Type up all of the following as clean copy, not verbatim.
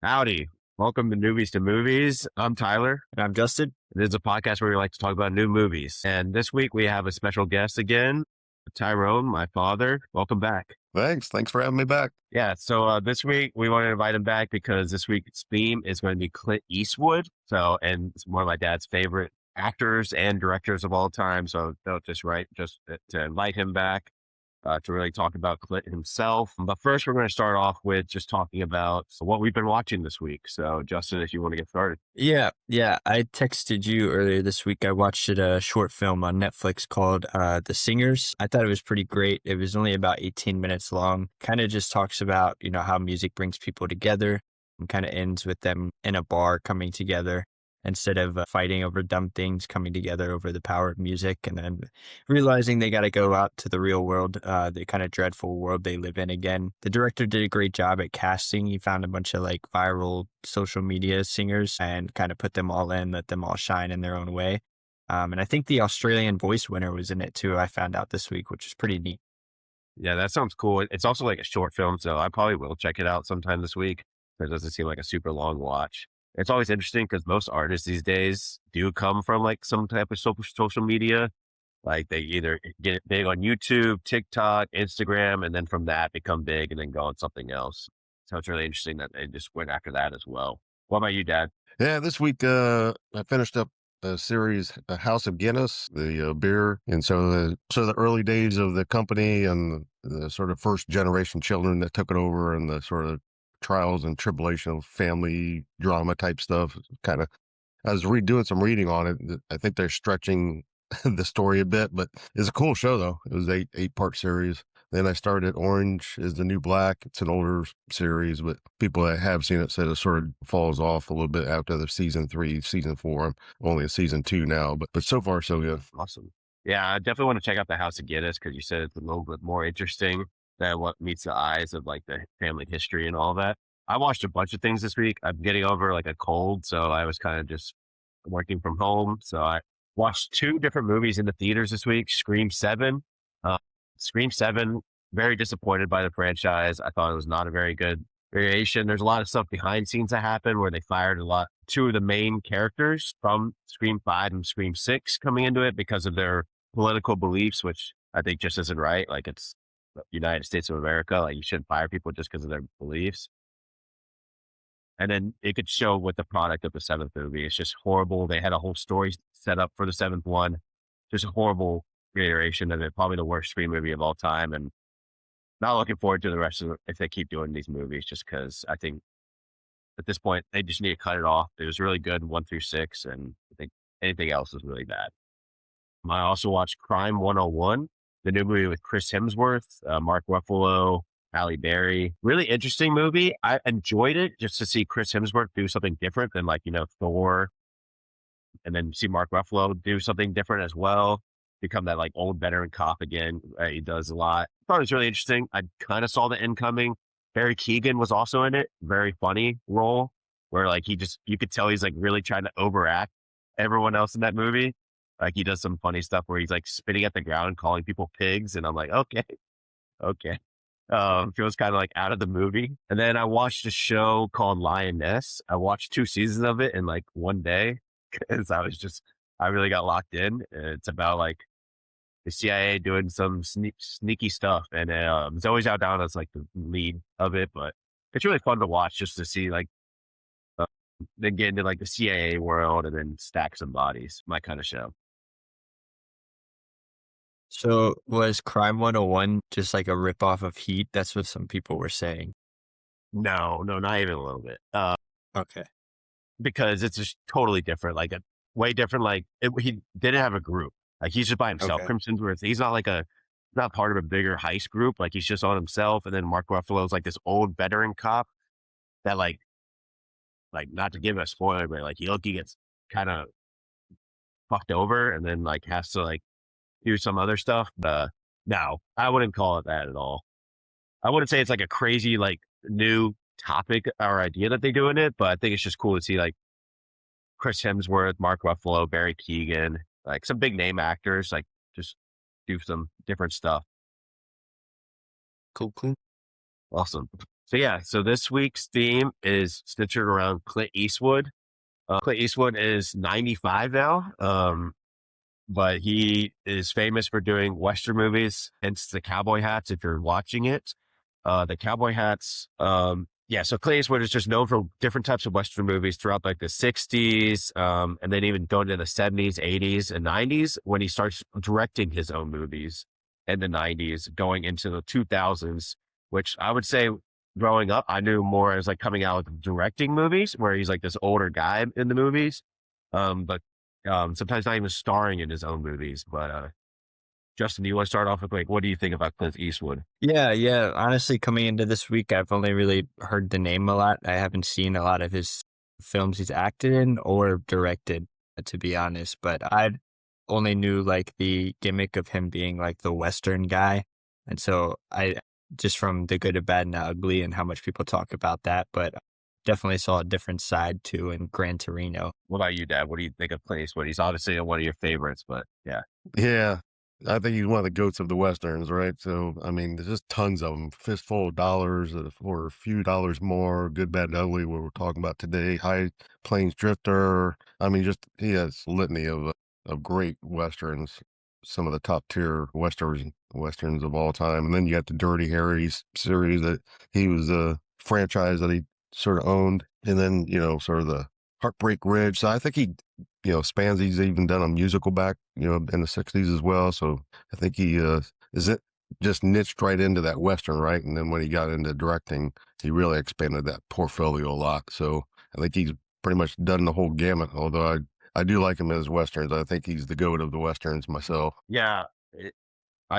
Howdy. Welcome to Newbies to Movies. I'm Tyler. And I'm Justin. This is a podcast where we like to talk about new movies. And this week we have a special guest again, Tyrone, my father. Welcome back. Thanks for having me back. Yeah, so this week we want to invite him back because this week's theme is going to be Clint Eastwood. And it's one of my dad's favorite actors and directors of all time. So felt just right just to invite him back. To really talk about Clint himself. But first, we're going to start off with just talking about what we've been watching this week. So, Justin, if you want to get started. Yeah. I texted you earlier this week. I watched a short film on Netflix called The Singers. I thought it was pretty great. It was only about 18 minutes long. Kind of just talks about, how music brings people together and kind of ends with them in a bar coming together instead of fighting over dumb things, coming together over the power of music, and then realizing they got to go out to the real world, the kind of dreadful world they live in again. The director did a great job at casting. He found a bunch of viral social media singers and kind of put them all in, let them all shine in their own way. And I think the Australian voice winner was in it too, I found out this week, which is pretty neat. Yeah, that sounds cool. It's also like a short film, so I probably will check it out sometime this week. It doesn't seem like a super long watch. It's always interesting because most artists these days do come from some type of social media. Like they either get big on YouTube, TikTok, Instagram, and then from that become big and then go on something else. So it's really interesting that they just went after that as well. What about you, Dad? Yeah, this week I finished up a series, House of Guinness, the beer, and so the early days of the company and the sort of first generation children that took it over, and the sort of trials and tribulation of family drama type stuff. Kind of, I was doing some reading on it. I think they're stretching the story a bit, but it's a cool show though. It was eight-part series. Then I started Orange is the New Black. It's an older series, but people that have seen it said it sort of falls off a little bit after the season 3, season 4. I'm only in season 2 now, but so far so good. Awesome. Yeah, I definitely want to check out the House of Guinness because you said it's a little bit more interesting than what meets the eyes of the family history and all that. I watched a bunch of things this week. I'm getting over a cold, so I was kind of just working from home. So I watched 2 different movies in the theaters this week. Scream 7. Scream 7, very disappointed by the franchise. I thought it was not a very good variation. There's a lot of stuff behind scenes that happened where they fired 2 of the main characters from Scream 5 and Scream 6 coming into it because of their political beliefs, which I think just isn't right. It's the United States of America. You shouldn't fire people just because of their beliefs. And then it could show with the product of the 7th movie. It's just horrible. They had a whole story set up for the 7th one. Just a horrible reiteration of it. Probably the worst Scream movie of all time. And not looking forward to the rest of it if they keep doing these movies, just because I think at this point they just need to cut it off. It was really good 1 through 6, and I think anything else is really bad. I also watched Crime 101, the new movie with Chris Hemsworth, Mark Ruffalo, Halle Berry. Really interesting movie. I enjoyed it just to see Chris Hemsworth do something different than Thor, and then see Mark Ruffalo do something different as well. Become that old veteran cop again. He does a lot. I thought it was really interesting. I kind of saw the end coming. Barry Keoghan was also in it. Very funny role where you could tell he's really trying to overact everyone else in that movie. He does some funny stuff where he's spitting at the ground and calling people pigs. And I'm like, okay. Feels kind of out of the movie. And then I watched a show called Lioness. I watched 2 seasons of it in one day because I really got locked in. It's about the CIA doing some sneaky stuff. And Zoe Saldana's the lead of it, but it's really fun to watch just to see then get into the CIA world and then stack some bodies. My kind of show. So was Crime 101 just a ripoff of Heat? That's what some people were saying. No, not even a little bit. Okay. Because it's just totally different, a way different. He didn't have a group. He's just by himself. Okay. Crimson Worth. He's not not part of a bigger heist group. He's just on himself. And then Mark Ruffalo's this old veteran cop that not to give a spoiler, but he gets kind of fucked over and then has to do some other stuff. But no, I wouldn't call it that at all. I wouldn't say it's a crazy new topic or idea that they do in it, but I think it's just cool to see Chris Hemsworth, Mark Ruffalo, Barry Keoghan, some big name actors, just do some different stuff. Cool. Awesome. So yeah, so this week's theme is centered around Clint Eastwood. Clint Eastwood is 95 now, but he is famous for doing Western movies, hence the cowboy hats. If you're watching it, the cowboy hats. Yeah, so Clint Eastwood is just known for different types of Western movies throughout like the 60s, and then even going to the 70s, 80s, and 90s when he starts directing his own movies in the 90s, going into the 2000s, which I would say growing up, I knew more as like coming out with directing movies where he's like this older guy in the movies. But sometimes not even starring in his own movies. But Justin, do you want to start off with like, what do you think about Clint Eastwood? Yeah, yeah. Honestly, coming into this week, I've only really heard the name a lot. I haven't seen a lot of his films he's acted in or directed, to be honest. But I only knew like the gimmick of him being like the Western guy. And so I just from The Good, the Bad, and the Ugly and how much people talk about that, but definitely saw a different side too in Gran Torino. What about you, Dad? What do you think of Clint Eastwood? He's obviously one of your favorites, but yeah. Yeah. I think he's one of the goats of the Westerns, right? So, I mean, there's just tons of them. Fistful of Dollars for a few dollars more. Good, Bad, and Ugly, what we're talking about today. High Plains Drifter. I mean, just he has a litany of great Westerns. Some of the top tier Westerns of all time. And then you got the Dirty Harry series that he was a franchise that he sort of owned. And then, sort of the Heartbreak Ridge. So I think he spans, he's even done a musical back, in the 60s as well. So I think he is it just niched right into that Western, right? And then when he got into directing, he really expanded that portfolio a lot. So I think he's pretty much done the whole gamut, although I do like him as Westerns. I think he's the goat of the Westerns myself. Yeah.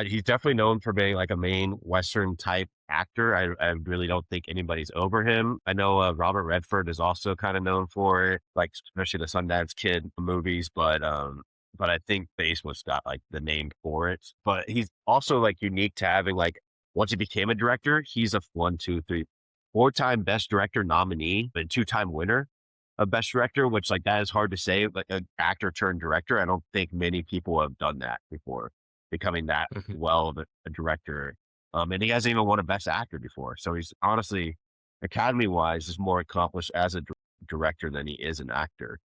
He's definitely known for being like a main Western type actor. I really don't think anybody's over him. I know Robert Redford is also kind of known for it, like especially the Sundance Kid movies, but I think Basewood's got like the name for it. But he's also like unique to having like once he became a director, he's a one, two, three, four-time Best Director nominee and two-time winner of Best Director, which like that is hard to say. Like an actor turned director, I don't think many people have done that before, becoming that Mhm. well of a director. And he hasn't even won a Best Actor before. So he's honestly, Academy wise, is more accomplished as a director than he is an actor.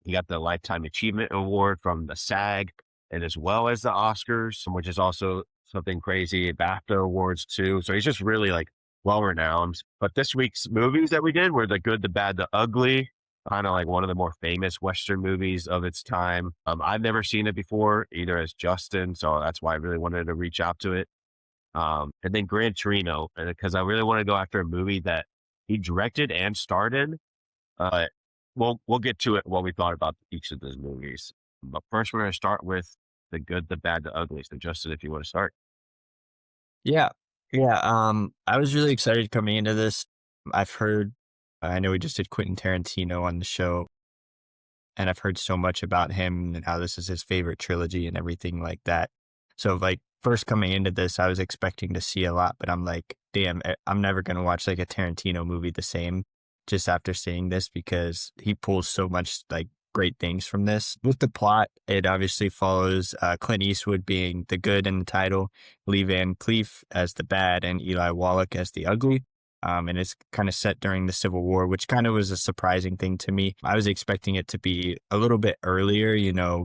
He got the Lifetime Achievement Award from the SAG and as well as the Oscars, which is also something crazy. BAFTA awards too. So he's just really like well renowned. But this week's movies that we did were The Good, the Bad, the Ugly, kind of like one of the more famous Western movies of its time. I've never seen it before, either as Justin, so that's why I really wanted to reach out to it. And then Gran Torino, because I really want to go after a movie that he directed and starred in. Uh, we'll get to it what we thought about each of those movies. But first, we're going to start with The Good, the Bad, the Ugly. So, Justin, if you want to start. Yeah. Yeah. I was really excited coming into this. I know we just did Quentin Tarantino on the show, and I've heard so much about him and how this is his favorite trilogy and everything like that. So, like, first coming into this, I was expecting to see a lot, but I'm like, damn, I'm never going to watch like a Tarantino movie the same just after seeing this because he pulls so much like great things from this. With the plot, it obviously follows Clint Eastwood being the good in the title, Lee Van Cleef as the bad, and Eli Wallach as the ugly. And it's kind of set during the Civil War, which kind of was a surprising thing to me. I was expecting it to be a little bit earlier,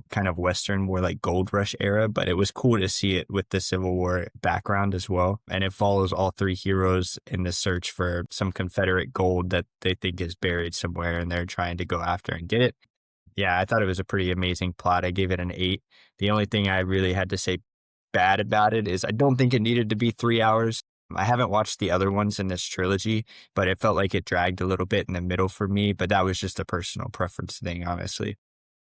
kind of Western, more like Gold Rush era, but it was cool to see it with the Civil War background as well. And it follows all three heroes in the search for some Confederate gold that they think is buried somewhere, and they're trying to go after and get it. Yeah, I thought it was a pretty amazing plot. I gave it an 8. The only thing I really had to say bad about it is I don't think it needed to be 3 hours. I haven't watched the other ones in this trilogy, but it felt like it dragged a little bit in the middle for me, but that was just a personal preference thing, honestly.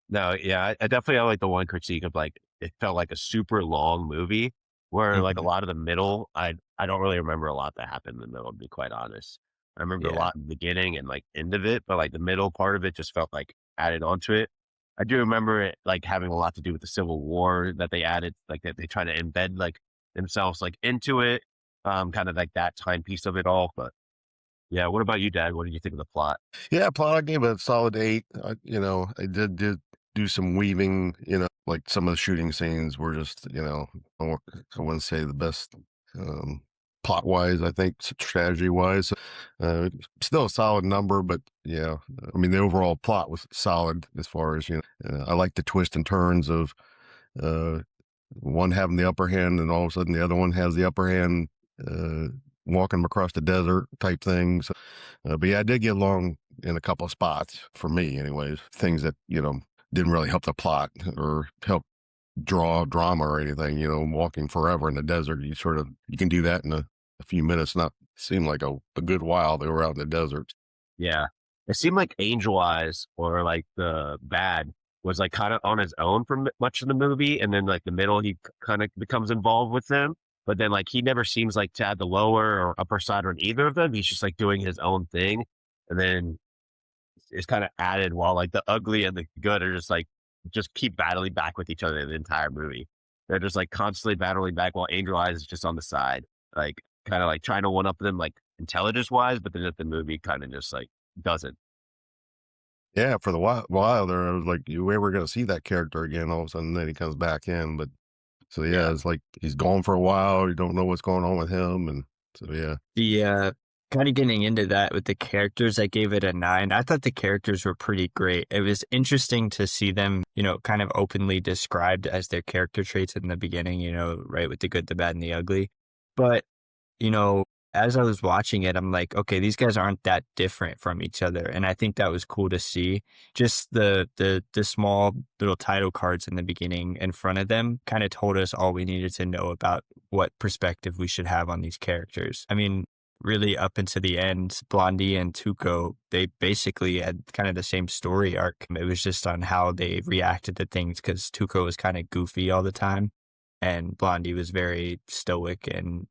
No, yeah, I definitely have like the one critique of like it felt like a super long movie where like a Mhm. lot of the middle, I don't really remember a lot that happened in the middle, to be quite honest. I remember a Yeah. lot in the beginning and like end of it, but like the middle part of it just felt like added onto it. I do remember it like having a lot to do with the Civil War that they added, like that they try to embed like themselves like into it, kind of like that timepiece of it all. But yeah, what about you, Dad? What did you think of the plot? Yeah, plot, I gave it a solid 8. I did do some weaving, like some of the shooting scenes were just, I wouldn't say the best. Um, plot wise, I think strategy wise. Still a solid number, but yeah, I mean, the overall plot was solid as far as, I like the twist and turns of, uh, one having the upper hand and all of a sudden the other one has the upper hand, uh, walking them across the desert type things. But yeah, I did get along in a couple of spots for me anyways, things that, didn't really help the plot or help draw drama or anything, walking forever in the desert. You can do that in a few minutes, not seem like a good while they were out in the desert. Yeah. It seemed like Angel Eyes or like the bad was like kind of on his own for much of the movie. And then like the middle, he kind of becomes involved with them. But then like he never seems like to have the lower or upper side on either of them. He's just like doing his own thing. And then it's kind of added while like the ugly and the good are just keep battling back with each other the entire movie. They're just like constantly battling back while Angel Eyes is just on the side, like kind of like trying to one up them like intelligence wise, but then the movie kind of just like doesn't. Yeah, for the while there, I was like, you ever going to see that character again? All of a sudden, then he comes back in. But so yeah, Yeah. it's like he's gone for a while. You don't know what's going on with him, and so yeah. The kind of getting into that with the characters, I gave it a 9. I thought the characters were pretty great. It was interesting to see them, kind of openly described as their character traits in the beginning, right, with the good, the bad, and the ugly. But, as I was watching it, I'm like, okay, these guys aren't that different from each other. And I think that was cool to see. Just the small little title cards in the beginning in front of them kind of told us all we needed to know about what perspective we should have on these characters. I mean, really up into the end, Blondie and Tuco, they basically had kind of the same story arc. It was just on how they reacted to things because Tuco was kind of goofy all the time and Blondie was very stoic and,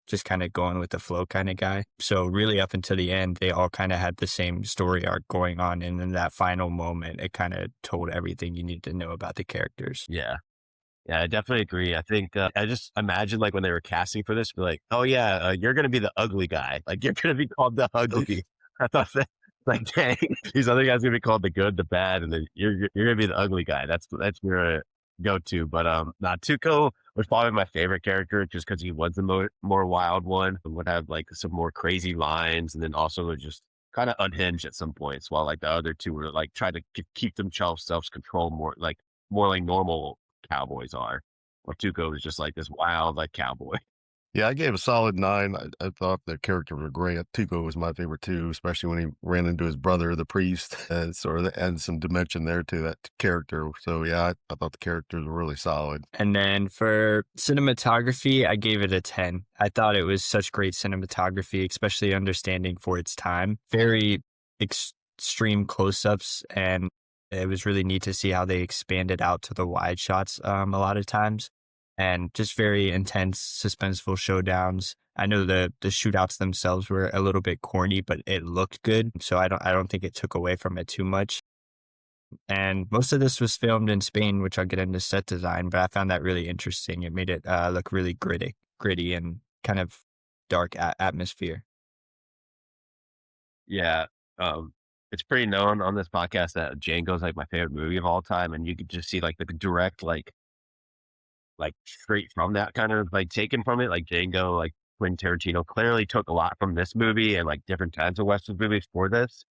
just kind of going with the flow kind of guy. So really up until the end, they all kind of had the same story arc going on. And in that final moment, it kind of told everything you need to know about the characters. Yeah. Yeah, I definitely agree. I think I just imagine like when they were casting for this, be like, oh yeah, you're gonna be the ugly guy. Like you're gonna be called the ugly. I thought that like, dang, these other guys gonna be called the good, the bad, and then you're gonna be the ugly guy. That's your go to. But not Tuco was probably my favorite character just because he was the more wild one and would have like some more crazy lines, and then also would just kind of unhinged at some points, while like the other two were like try to keep themselves self control more like normal cowboys are. Or Tuco is just like this wild like cowboy. Yeah, I gave a solid 9. I thought the characters were great. Tuco was my favorite too, especially when he ran into his brother, the priest, and sort of added some dimension there to that character. So yeah, I thought the characters were really solid. And then for cinematography, I gave it a 10. I thought it was such great cinematography, especially understanding for its time. Very extreme close-ups, and it was really neat to see how they expanded out to the wide shots a lot of times. And just very intense, suspenseful showdowns. I know the shootouts themselves were a little bit corny, but it looked good. So I don't think it took away from it too much. And most of this was filmed in Spain, which I'll get into set design, but I found that really interesting. It made it look really gritty and kind of dark atmosphere. Yeah. It's pretty known on this podcast that Django's like my favorite movie of all time, and you could just see like the direct like straight from that kind of like taken from it, like Django, like Quentin Tarantino clearly took a lot from this movie and like different kinds of Western movies for this.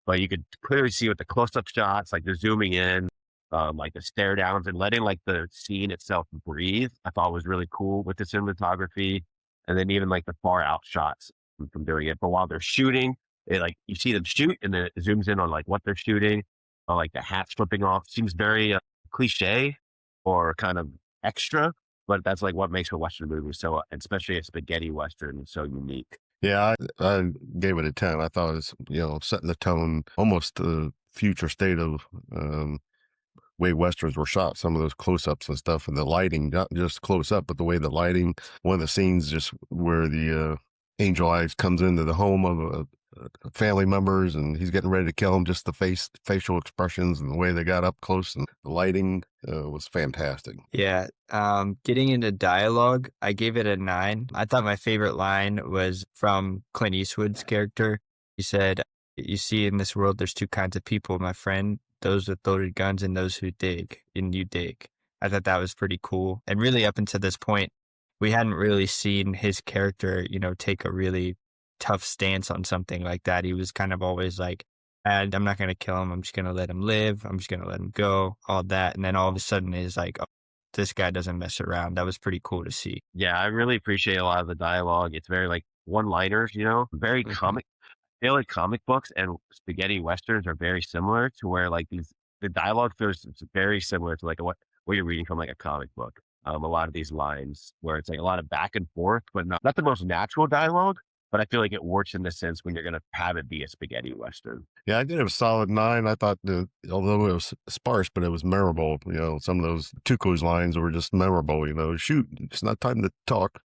But you could clearly see with the close-up shots, like they're zooming in, like the stare downs and letting like the scene itself breathe. I thought was really cool with the cinematography, and then even like the far out shots from doing it. But while they're shooting, it like you see them shoot, and then it zooms in on like what they're shooting, or like the hat flipping off. Seems very cliche or kind of extra, but that's like what makes a Western movie so, especially a spaghetti Western, so unique. Yeah, I gave it a 10. I thought it was, setting the tone, almost the future state of way Westerns were shot, some of those close-ups and stuff, and the lighting, not just close-up, but the way the lighting, one of the scenes just where the Angel Eyes comes into the home of family members and he's getting ready to kill him, just the facial expressions and the way they got up close and the lighting was fantastic. Yeah. Getting into dialogue, I gave it a 9. I thought my favorite line was from Clint Eastwood's character. He said, "You see, in this world, there's 2 kinds of people, my friend, those with loaded guns and those who dig, and you dig." I thought that was pretty cool. And really up until this point, we hadn't really seen his character, take a really tough stance on something like that. He was kind of always like, I'm not going to kill him. I'm just going to let him live. I'm just going to let him go, all that. And then all of a sudden he's like, oh, this guy doesn't mess around. That was pretty cool to see. Yeah, I really appreciate a lot of the dialogue. It's very like one-liners, very Mhm. comic. I feel like comic books and spaghetti westerns are very similar to where like the dialogue feels very similar to like what you're reading from like a comic book. A lot of these lines where it's like a lot of back and forth, but not the most natural dialogue. But I feel like it works in the sense when you're gonna have it be a spaghetti western. Yeah, I did a solid 9. I thought although it was sparse, but it was memorable. Some of those Tuco's lines were just memorable. Shoot, it's not time to talk.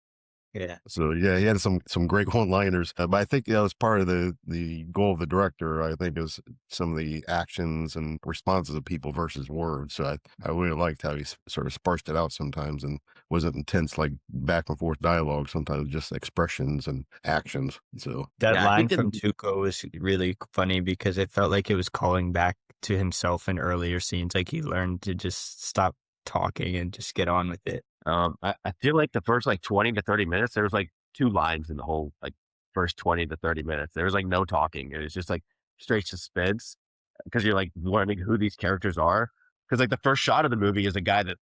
Yeah. So yeah, he had some great one-liners, but I think that was part of the goal of the director. I think is some of the actions and responses of people versus words. So I really liked how he sort of sparsed it out sometimes and wasn't intense like back and forth dialogue. Sometimes just expressions and actions. So That Yeah, I line think from in Tuco was really funny because it felt like it was calling back to himself in earlier scenes. Like he learned to just stop talking and just get on with it. I feel like the first like 20 to 30 minutes, there was like 2 lines in the whole like first 20 to 30 minutes. There was like no talking. It was just like straight suspense because you're like learning who these characters are. Because like the first shot of the movie is a guy that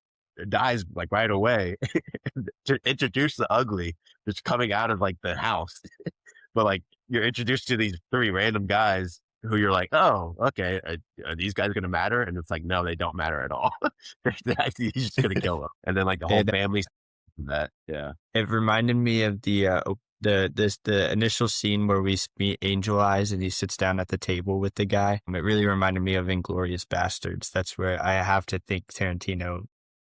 dies like right away to introduce the ugly that's coming out of like the house. But like you're introduced to these 3 random guys who you're like, oh, okay, are these guys going to matter? And it's like, no, they don't matter at all. He's just going to kill them. And then like the whole It family that, yeah. it reminded me of the initial scene where we meet Angel Eyes and he sits down at the table with the guy. It really reminded me of Inglorious Bastards. That's where I have to think Tarantino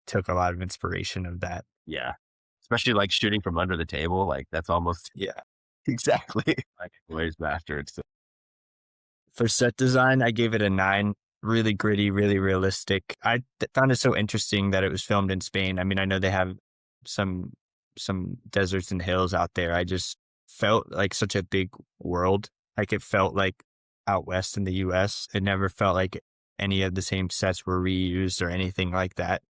took a lot of inspiration of that. Yeah. Especially like shooting from under the table. Like that's almost Yeah. exactly like Glorious Bastards. For set design, I gave it a 9. Really gritty, really realistic. I found it so interesting that it was filmed in Spain. I mean, I know they have some deserts and hills out there. I just felt like such a big world. Like it felt like out west in the US. It never felt like any of the same sets were reused or anything like that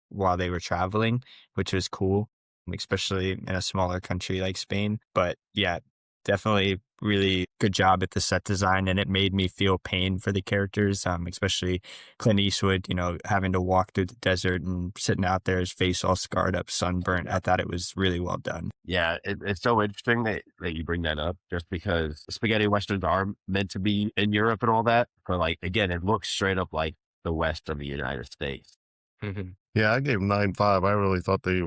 while they were traveling, which was cool, especially in a smaller country like Spain. But yeah, definitely really good job at the set design, and it made me feel pain for the characters, especially Clint Eastwood, having to walk through the desert and sitting out there, his face all scarred up, sunburnt. I thought it was really well done. Yeah, it's so interesting that you bring that up just because spaghetti westerns are meant to be in Europe and all that. But like, again, it looks straight up like the West of the United States. Mhm. yeah, I gave 9.5. I really thought they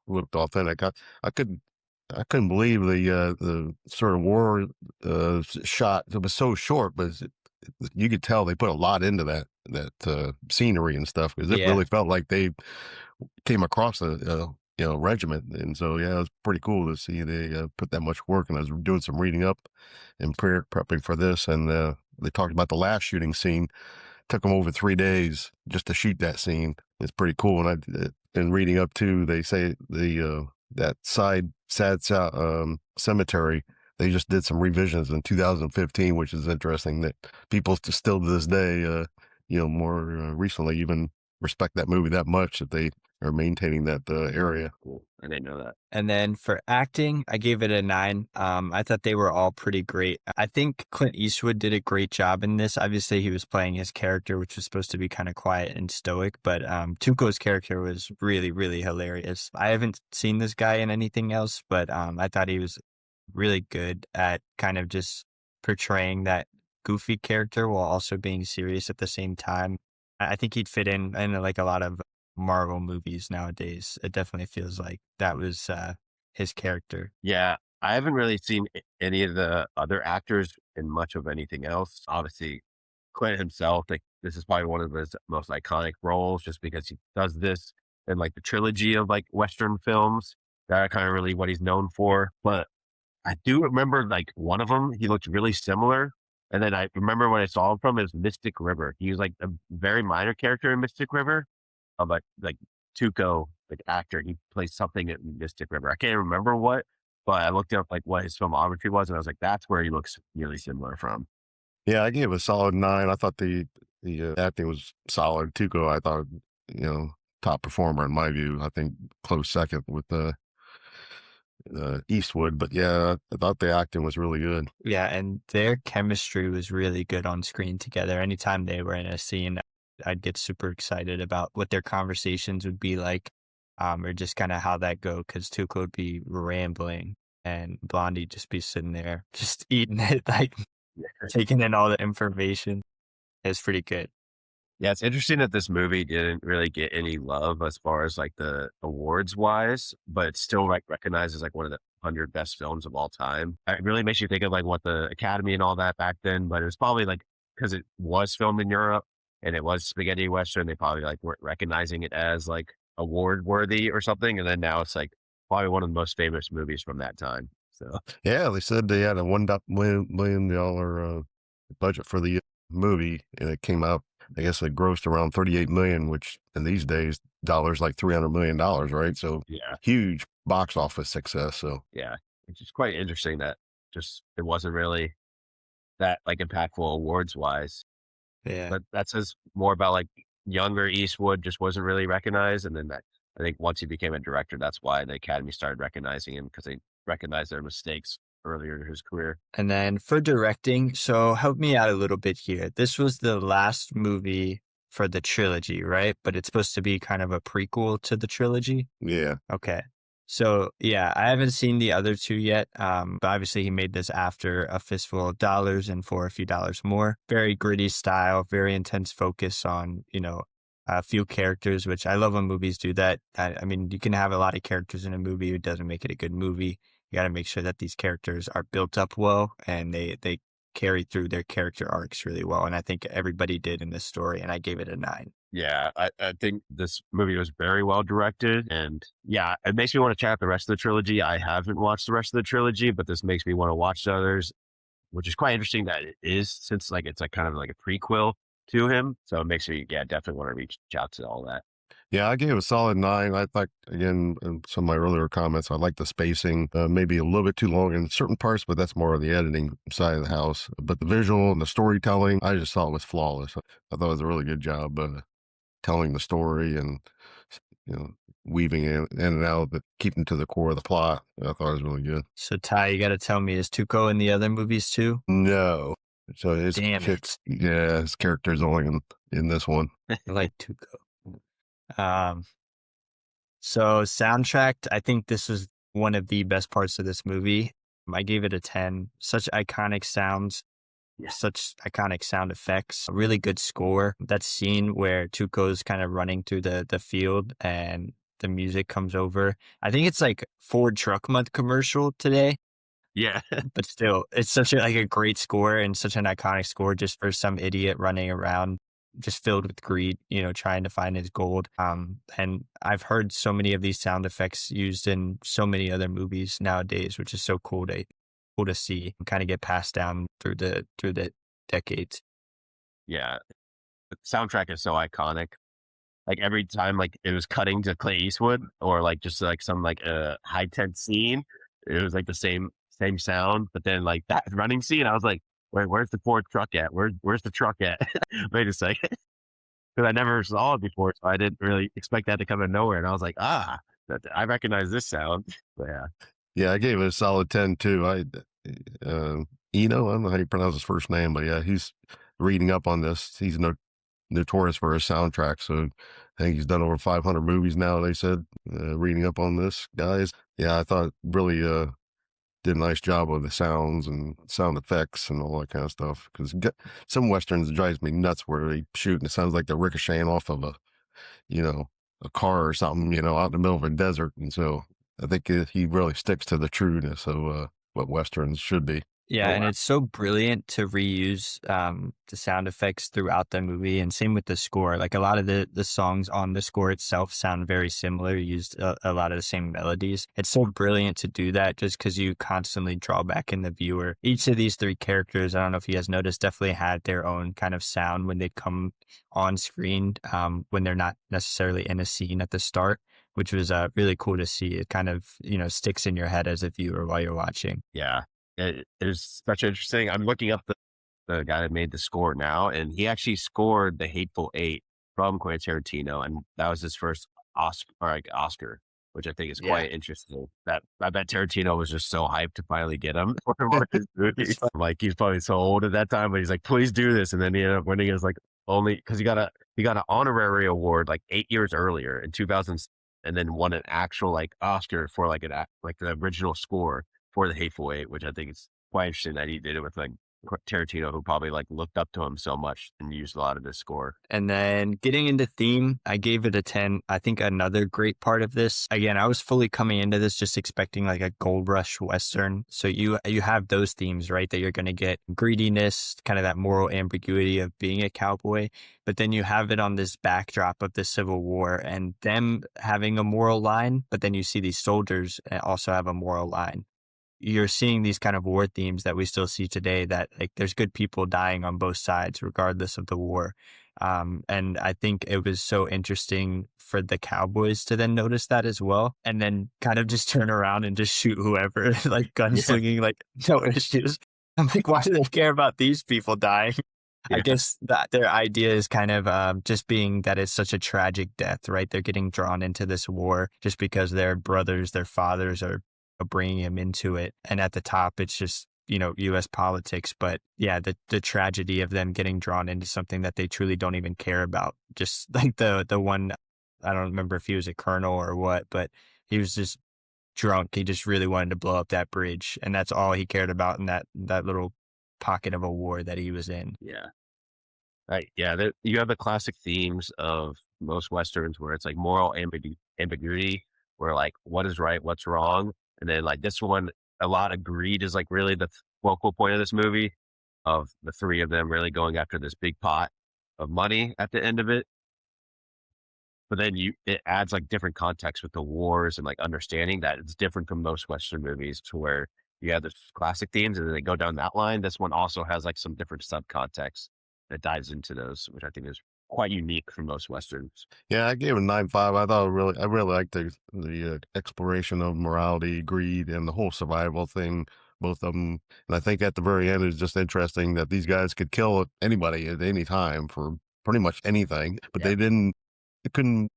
looked authentic. I couldn't believe the sort of war shot. It was so short, but you could tell they put a lot into that scenery and stuff because it Yeah. really felt like they came across a regiment. And so yeah, it was pretty cool to see they put that much work. And I was doing some reading up and prepping for this, and they talked about the last shooting scene. Took them over 3 days just to shoot that scene. It's pretty cool. And in reading up too, they say that cemetery, they just did some revisions in 2015, which is interesting that people still to this day, more recently even respect that movie that much that they are maintaining that area. Cool. I didn't know that. And then for acting, I gave it a 9. I thought they were all pretty great. I think Clint Eastwood did a great job in this. Obviously, he was playing his character, which was supposed to be kind of quiet and stoic, but Tuco's character was really, really hilarious. I haven't seen this guy in anything else, but I thought he was really good at kind of just portraying that goofy character while also being serious at the same time. I think he'd fit in like a lot of Marvel movies nowadays. It definitely feels like that was his character. Yeah, I haven't really seen any of the other actors in much of anything else. Obviously, Clint himself, like this is probably one of his most iconic roles, just because he does this in like the trilogy of like Western films that are kind of really what he's known for. But I do remember like one of them, he looked really similar. And then I remember when I saw him from is Mystic River. He was like a very minor character in Mystic River, of like Tuco, like actor. He plays something in Mystic River. I can't remember what, but I looked up like what his filmography was, and I was like, that's where he looks really similar from. Yeah, I gave it a solid 9. I thought the acting was solid. Tuco, I thought, top performer in my view. I think close second with Eastwood. But yeah, I thought the acting was really good. Yeah, and their chemistry was really good on screen together. Anytime they were in a scene, I'd get super excited about what their conversations would be like, or just kind of how that go. Because Tuco would be rambling, and Blondie just be sitting there, just eating it, like taking in all the information. It's pretty good. Yeah, it's interesting that this movie didn't really get any love as far as like the awards wise, but it's still like recognized as like one of the 100 best films of all time. It really makes you think of like what the Academy and all that back then, but it was probably like because it was filmed in Europe and it was spaghetti western, they probably like weren't recognizing it as like award worthy or something. And then now it's like probably one of the most famous movies from that time. So Yeah, they said they had a $1 million budget for the movie, and it came out. I guess it grossed around 38 million, which in these days dollars like $300 million, right? So yeah, huge box office success. So yeah, it's just quite interesting that just it wasn't really that like impactful awards wise. Yeah. But that says more about like younger Eastwood just wasn't really recognized. And then that I think once he became a director, that's why the Academy started recognizing him because they recognized their mistakes earlier in his career. And then for directing, so help me out a little bit here. This was the last movie for the trilogy, right? But it's supposed to be kind of a prequel to the trilogy. yeah, Okay. So yeah, I haven't seen the other two yet. But obviously he made this after A Fistful of Dollars and For a Few Dollars More. Very gritty style, very intense focus on, a few characters, which I love when movies do that. I mean, you can have a lot of characters in a movie. It doesn't make it a good movie. You got to make sure that these characters are built up well and they carry through their character arcs really well. And I think everybody did in this story. And I gave it a 9. Yeah, I think this movie was very well directed. And yeah, it makes me want to check out the rest of the trilogy. I haven't watched the rest of the trilogy, but this makes me want to watch the others, which is quite interesting that it is since like it's like kind of like a prequel to him. So it makes me, yeah, definitely want to reach out to all that. yeah, I gave it a solid 9. I thought, again, in some of my earlier comments, I like the spacing, maybe a little bit too long in certain parts, but that's more of the editing side of the house. But the visual and the storytelling, I just thought was flawless. I thought it was a really good job telling the story and, you know, weaving in and out, but keeping to the core of the plot. I thought it was really good. So Ty, you got to tell me, is Tuco in the other movies too? No. So Damn it. his character's only in this one. I like Tuco. So soundtrack, I think this was one of the best parts of this movie. I gave it a 10. Such iconic sounds, such iconic sound effects, a really good score. That scene where Tuco's kind of running through the field and the music comes over. I think it's like Ford Truck Month commercial today, Yeah. but still, it's such a great score and such an iconic score just for some idiot running around just filled with greed, trying to find his gold. And I've heard so many of these sound effects used in so many other movies nowadays, which is so cool to see and kind of get passed down through the decades. Yeah. The soundtrack is so iconic. Like every time like it was cutting to Clint Eastwood or like just like some like high tense scene, it was like the same sound. But then like that running scene, I was like, where's the Ford truck at? Where's the truck at? Wait a second. Because I never saw it before, so I didn't really expect that to come out of nowhere. And I was like, I recognize this sound. But yeah. Yeah, I gave it a solid 10 too. Eno, I don't know how you pronounce his first name, but yeah, he's reading up on this. He's notorious for his soundtrack. So I think he's done over 500 movies now, they said, reading up on this, guys. Yeah, I thought really did a nice job with the sounds and sound effects and all that kind of stuff. Because some Westerns drives me nuts where they shoot and it sounds like they're ricocheting off of a car or something, out in the middle of a desert. And so I think he really sticks to the trueness of what Westerns should be. Yeah, Oh, and wow. it's so brilliant to reuse the sound effects throughout the movie, and same with the score. Like a lot of the songs on the score itself sound very similar, used a lot of the same melodies. It's so brilliant to do that just because you constantly draw back in the viewer. Each of these 3 characters, I don't know if you guys noticed, definitely had their own kind of sound when they come on screen, when they're not necessarily in a scene at the start, which was really cool to see. It kind of, sticks in your head as a viewer while you're watching. Yeah. It is such interesting. I'm looking up the guy that made the score now, and he actually scored The Hateful Eight from Quentin Tarantino, and that was his first Oscar. which I think is Yeah. quite interesting. That I bet Tarantino was just so hyped to finally get him for one of his movies. Like he's probably so old at that time, but he's like, please do this. And then he ended up winning his like only because he got an honorary award like 8 years earlier in 2000, and then won an actual like Oscar for like like the original score for The Hateful Eight, which I think is quite interesting that he did it with like Tarantino, who probably like looked up to him so much and used a lot of his score. And then getting into theme, I gave it a 10. I think another great part of this, again, I was fully coming into this just expecting like a gold rush Western. So you have those themes, right? That you're going to get greediness, kind of that moral ambiguity of being a cowboy. But then you have it on this backdrop of the Civil War and them having a moral line. But then you see these soldiers also have a moral line. You're seeing these kind of war themes that we still see today, that like there's good people dying on both sides regardless of the war. And I think it was so interesting for the cowboys to then notice that as well, and then kind of just turn around and just shoot whoever, like gunslinging, like no issues. I'm like, why do they care about these people dying? I Yeah. guess that their idea is kind of just being that it's such a tragic death, right? They're getting drawn into this war just because their brothers, their fathers are bringing him into it. And at the top, it's just, U.S. politics. But yeah, the tragedy of them getting drawn into something that they truly don't even care about. Just like the one, I don't remember if he was a colonel or what, but he was just drunk. He just really wanted to blow up that bridge. And that's all he cared about in that little pocket of a war that he was in. Yeah. Right. Yeah. You have the classic themes of most Westerns where it's like moral ambiguity, where like what is right, what's wrong. And then like this one, a lot of greed is like really the focal point of this movie, of the three of them really going after this big pot of money at the end of it. But then it adds like different context with the wars and like understanding that it's different from most Western movies, to where you have the classic themes and then they go down that line. This one also has like some different subcontext that dives into those, which I think is quite unique from most Westerns. Yeah, I gave it 9.5. I really liked the exploration of morality, greed, and the whole survival thing, both of them. And I think at the very end, it's just interesting that these guys could kill anybody at any time for pretty much anything, but Yeah. they couldn't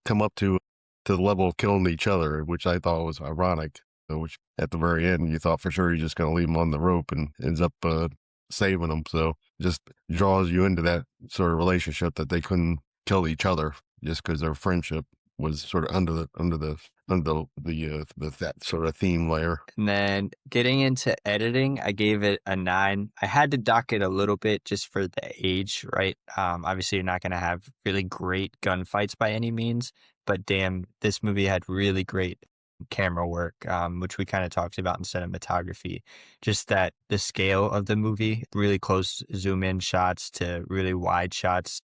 come up to the level of killing each other, which I thought was ironic. Which at the very end, you thought for sure you're just going to leave them on the rope, and ends up saving them. So just draws you into that sort of relationship that they couldn't kill each other just because their friendship was sort of under that sort of theme layer. And then getting into editing, I gave it a 9. I had to dock it a little bit just for the age, right? Obviously, you're not going to have really great gunfights by any means, but damn, this movie had really great camera work, which we kind of talked about in cinematography. Just that the scale of the movie, really close zoom in shots to really wide shots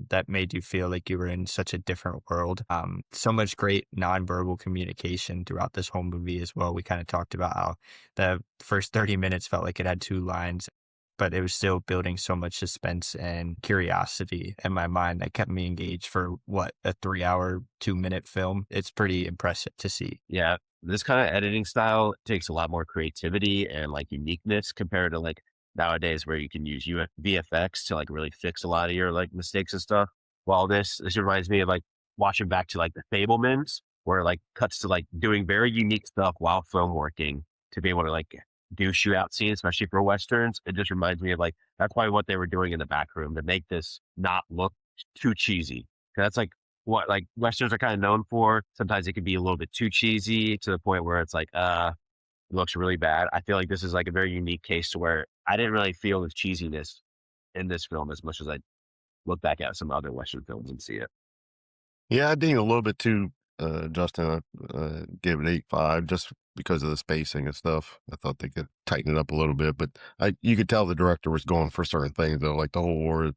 that made you feel like you were in such a different world. So much great nonverbal communication throughout this whole movie as well. We kind of talked about how the first 30 minutes felt like it had 2 lines, but it was still building so much suspense and curiosity in my mind that kept me engaged for a 3-hour, 2-minute film. It's pretty impressive to see. Yeah. This kind of editing style takes a lot more creativity and like uniqueness compared to like nowadays, where you can use VFX to like really fix a lot of your like mistakes and stuff. While this reminds me of like watching back to like the Fablemans, where it like cuts to like doing very unique stuff while film working to be able to like do shootout scenes, especially for Westerns. It just reminds me of like, that's probably what they were doing in the back room to make this not look too cheesy. 'Cause that's like what like Westerns are kind of known for. Sometimes it can be a little bit too cheesy to the point where it's like, it looks really bad. I feel like this is like a very unique case to where I didn't really feel the cheesiness in this film as much as I look back at some other Western films and see it. Yeah, I think a little bit too, Justin. I gave it 8.5 just because of the spacing and stuff. I thought they could tighten it up a little bit, but you could tell the director was going for certain things though, like the whole war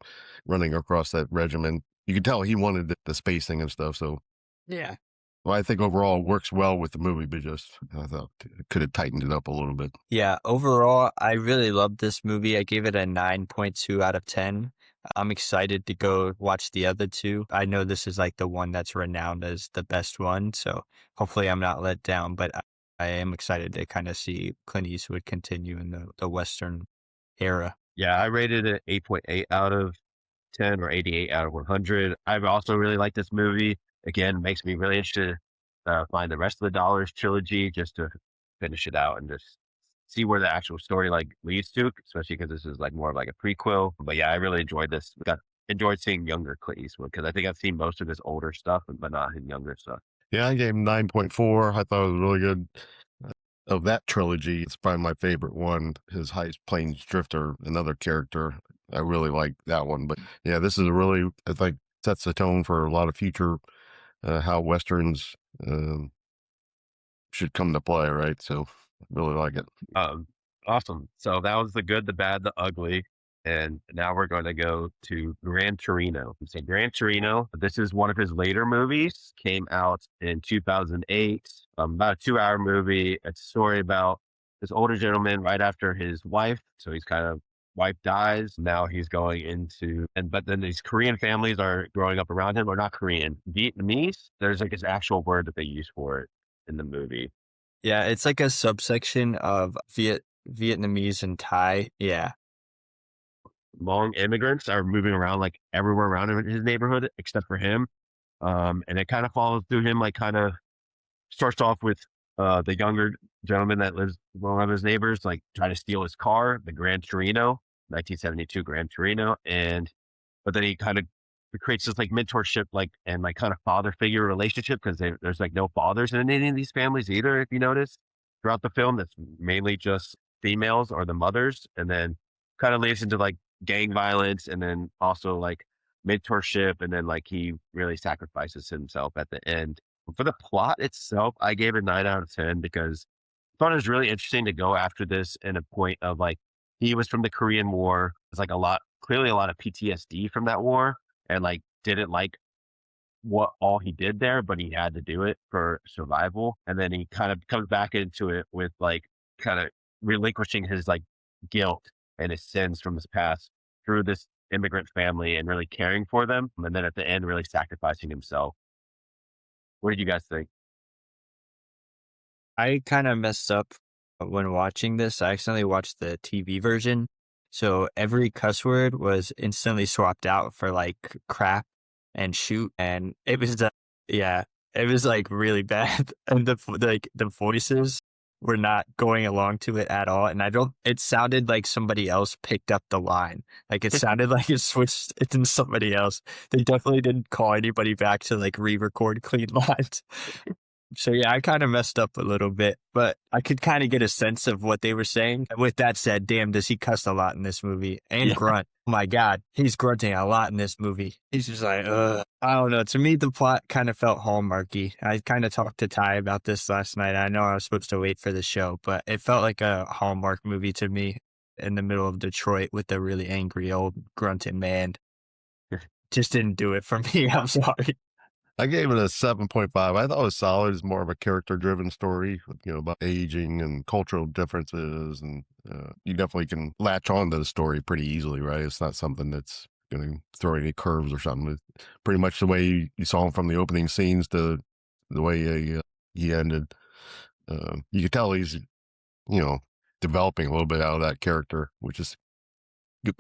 running across that regiment. You could tell he wanted the spacing and stuff. So, Yeah. well, I think overall it works well with the movie, but just I thought it could have tightened it up a little bit. Yeah, overall, I really loved this movie. I gave it a 9.2 out of 10. I'm excited to go watch the other 2. I know this is like the one that's renowned as the best one, so hopefully I'm not let down, but I am excited to kind of see Clint Eastwood continue in the Western era. Yeah, I rated it 8.8 out of 10 or 88 out of 100. I've also really liked this movie. Again, makes me really interested find the rest of the Dollars trilogy just to finish it out and just see where the actual story like leads to, especially because this is like more of like a prequel. But yeah, I really enjoyed this. Enjoyed seeing younger Clint Eastwood because I think I've seen most of his older stuff, but not his younger stuff. Yeah, I gave him 9.4. I thought it was really good. Of that trilogy, it's probably my favorite one. His High Plains Drifter, another character. I really like that one. But yeah, this is a really, I think, sets the tone for a lot of future how Westerns should come to play, right? So I really like it. Awesome. So that was the good, the bad, the ugly. And now we're going to go to Gran Torino. So Gran Torino, this is one of his later movies, came out in 2008, about a 2-hour movie. It's a story about this older gentleman right after his wife. So he's kind of, wife dies. Now he's going into, but then these Korean families are growing up around him, or not Korean, Vietnamese. There's like this actual word that they use for it in the movie. Yeah, it's like a subsection of Vietnamese and Thai. Yeah. Long immigrants are moving around like everywhere around him in his neighborhood except for him. And it kind of follows through him, like kind of starts off with the younger gentleman that lives with one of his neighbors, like trying to steal his car, the Gran Torino, 1972 Gran Torino. But then he kind of creates this like mentorship, like, and like kind of father figure relationship because there's like no fathers in any of these families either. If you notice throughout the film, that's mainly just females or the mothers, and then kind of leads into like gang violence and then also like mentorship. And then like he really sacrifices himself at the end. For the plot itself, I gave it 9 out of 10 because I thought it was really interesting to go after this in a point of like, he was from the Korean War. There's like clearly a lot of PTSD from that war, and like didn't like what all he did there, but he had to do it for survival. And then he kind of comes back into it with like kind of relinquishing his like guilt and his sins from his past through this immigrant family and really caring for them. And then at the end, really sacrificing himself. What did you guys think? I kind of messed up when watching this. I accidentally watched the TV version. So every cuss word was instantly swapped out for like crap and shoot. And it was, yeah, it was like really bad. And the voices were not going along to it at all. And it sounded like somebody else picked up the line. Like it sounded like it switched it into somebody else. They definitely didn't call anybody back to like re-record clean lines. So yeah, I kind of messed up a little bit, but I could kind of get a sense of what they were saying. With that said, damn, does he cuss a lot in this movie and grunt? Oh my God, he's grunting a lot in this movie. He's just like, I don't know. To me, the plot kind of felt hallmarky. I kind of talked to Ty about this last night. I know I was supposed to wait for the show, but it felt like a Hallmark movie to me in the middle of Detroit with a really angry old grunting man. Just didn't do it for me. I'm sorry. I gave it a 7.5. I thought it was solid. It's more of a character-driven story, about aging and cultural differences, and you definitely can latch on to the story pretty easily, right? It's not something that's going to throw any curves or something. It's pretty much the way you saw him from the opening scenes to the way he ended. You could tell he's, developing a little bit out of that character, which is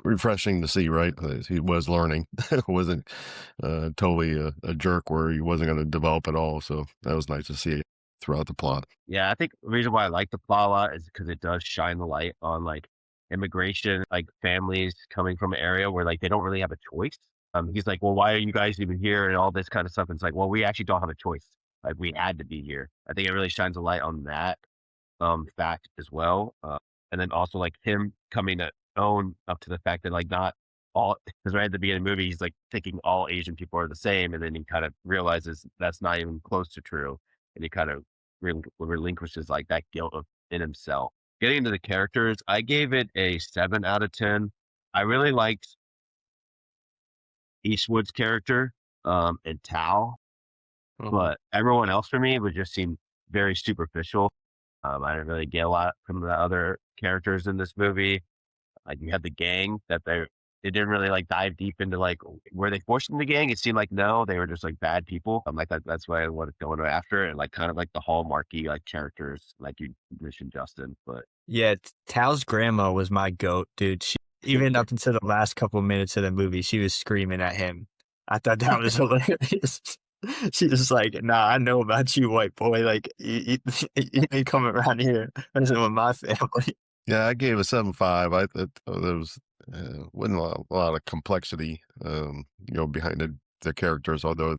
refreshing to see, right? He was learning. It wasn't totally a jerk where he wasn't going to develop at all. So that was nice to see throughout the plot. Yeah, I think the reason why I like the plot a lot is because it does shine the light on like immigration, like families coming from an area where like they don't really have a choice. He's like, well, why are you guys even here and all this kind of stuff? And it's like, well, we actually don't have a choice. Like we had to be here. I think it really shines a light on that fact as well. And then also like him coming to own up to the fact that like not all, because right at the beginning of the movie, he's like thinking all Asian people are the same. And then he kind of realizes that's not even close to true. And he kind of relinquishes like that guilt in himself. Getting into the characters, I gave it a 7 out of 10. I really liked Eastwood's character and Tao, but everyone else for me would just seem very superficial. I didn't really get a lot from the other characters in this movie. Like you had the gang that they didn't really like dive deep into like were they forced in the gang? It seemed like no, they were just like bad people. I'm like that's why I wanted going after it, and like kind of like the hallmarky like characters like you mentioned, Justin. But yeah, Tao's grandma was my goat, dude. She even up until the last couple minutes of the movie, she was screaming at him. I thought that was hilarious. She was like, "Nah, I know about you, white boy. Like, you ain't coming around here messing with my family." Yeah, I gave a 7.5. I thought there was wasn't a lot of complexity, behind the characters. Although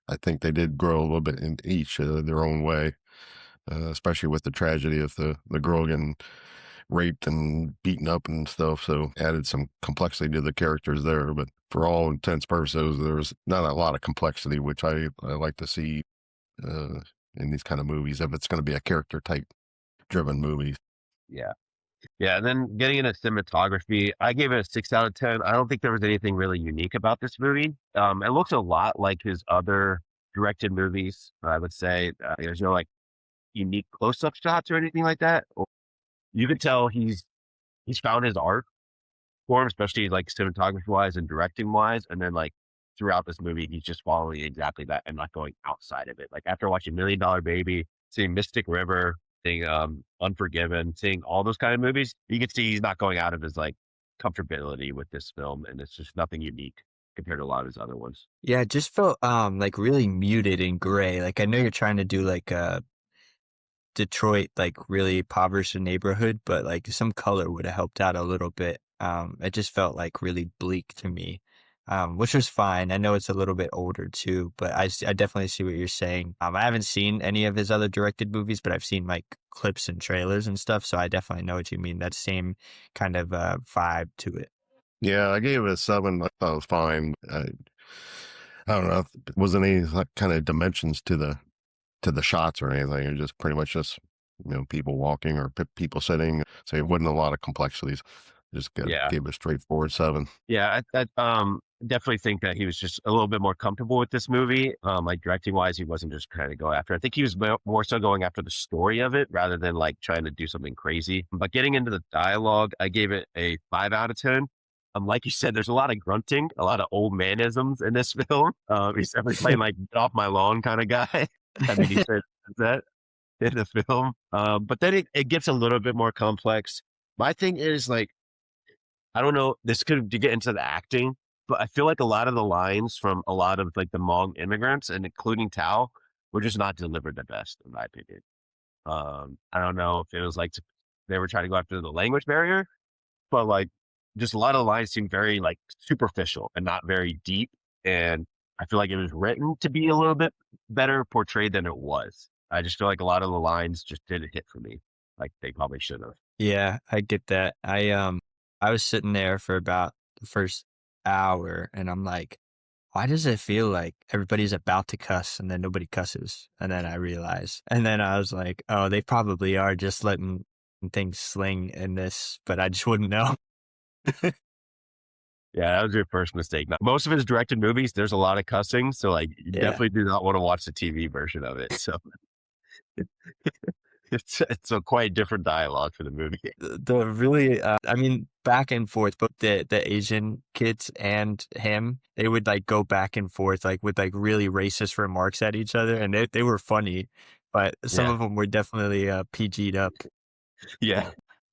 I think they did grow a little bit in each their own way, especially with the tragedy of the girl getting raped and beaten up and stuff. So added some complexity to the characters there. But for all intents purposes, there was not a lot of complexity, which I like to see uh, in these kind of movies if it's going to be a character type driven movie. Yeah. Yeah, and then getting into cinematography, I gave it a 6 out of 10. I don't think there was anything really unique about this movie. It looks a lot like his other directed movies. I would say there's no like unique close-up shots or anything like that. You could tell he's found his art form, especially like cinematography wise and directing wise. And then like throughout this movie, he's just following exactly that and not going outside of it. Like after watching $1 Million Baby, seeing Mystic River, seeing Unforgiven, seeing all those kind of movies, you can see he's not going out of his like comfortability with this film, and it's just nothing unique compared to a lot of his other ones. Yeah, it just felt like really muted and gray. Like I know you're trying to do like a Detroit, like really impoverished neighborhood, but like some color would have helped out a little bit. It just felt like really bleak to me, which was fine. I know it's a little bit older too, but I definitely see what you're saying. I haven't seen any of his other directed movies, but I've seen like clips and trailers and stuff. So I definitely know what you mean. That same kind of vibe to it. Yeah, I gave it a 7. I thought it was fine. I don't know if there wasn't any like kind of dimensions to the shots or anything. It was just pretty much just people walking or people sitting. So it wasn't a lot of complexities. Just Yeah. gave it a straightforward 7. Yeah, I definitely think that he was just a little bit more comfortable with this movie. Like directing wise, he wasn't just trying to go after. I think he was more so going after the story of it rather than like trying to do something crazy. But getting into the dialogue, I gave it a 5 out of 10. Like you said, there's a lot of grunting, a lot of old manisms in this film. He's definitely playing like "get off my lawn" kind of guy. I mean, he said that in the film. But then it gets a little bit more complex. My thing is like, I don't know, this could to get into the acting, but I feel like a lot of the lines from a lot of like the Hmong immigrants and including Tao were just not delivered the best, in my opinion. I don't know if it was like they were trying to go after the language barrier, but like just a lot of the lines seemed very like superficial and not very deep. And I feel like it was written to be a little bit better portrayed than it was. I just feel like a lot of the lines just didn't hit for me like they probably should have. Yeah, I get that. I was sitting there for about the first hour and I'm like, why does it feel like everybody's about to cuss and then nobody cusses? And then I realized, and then I was like, oh, they probably are just letting things sling in this, but I just wouldn't know. Yeah, that was your first mistake. Now, most of his directed movies, there's a lot of cussing, so like you Yeah. definitely do not want to watch the TV version of it. So it's a quite different dialogue for the movie. The really, I mean, back and forth, both the Asian kids and him, they would like go back and forth, like with like really racist remarks at each other, and they were funny, but some Yeah. of them were definitely PG'd up. Yeah.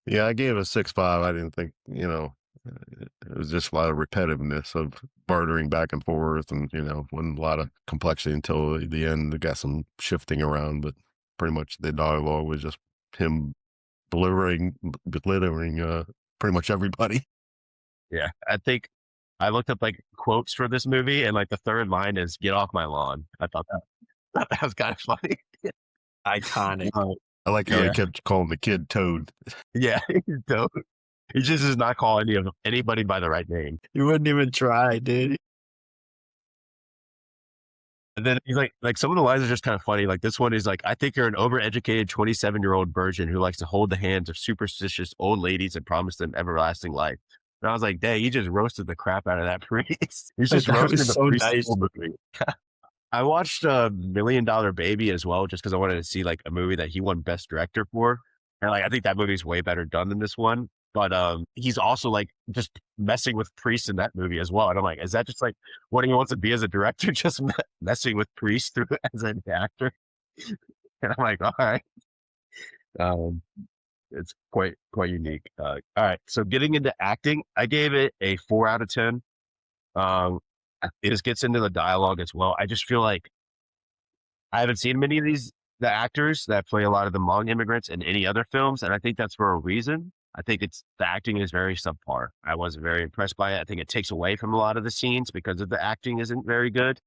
Yeah, I gave it a 6.5. I didn't think, it was just a lot of repetitiveness of bartering back and forth and, wasn't a lot of complexity until the end. It got some shifting around, but pretty much the dialogue was just him belittling pretty much everybody. Yeah. I think I looked up like quotes for this movie, and like the third line is "get off my lawn." I thought that was kind of funny. Iconic. I like how he Yeah. kept calling the kid Toad. Yeah. So, he just does not call anybody by the right name. You wouldn't even try, dude. And then he's like some of the lines are just kind of funny. Like this one is like, "I think you're an overeducated 27-year-old virgin who likes to hold the hands of superstitious old ladies and promise them everlasting life." And I was like, dang, he just roasted the crap out of that priest. He's just That roasting was the so priest nice. the whole movie. I watched $1 Million Baby as well, just because I wanted to see like a movie that he won Best Director for. And like I think that movie's way better done than this one. But he's also like just messing with priests in that movie as well. And I'm like, is that just like what he wants to be as a director, just messing with priests through as an actor? And I'm like, all right. Um, it's quite unique. All right, so getting into acting, I gave it a 4 out of 10. Um, it just gets into the dialogue as well. I just feel like I haven't seen many of the actors that play a lot of the Hmong immigrants in any other films, and I think that's for a reason. I think the acting is very subpar. I wasn't very impressed by it. I think it takes away from a lot of the scenes because of the acting isn't very good.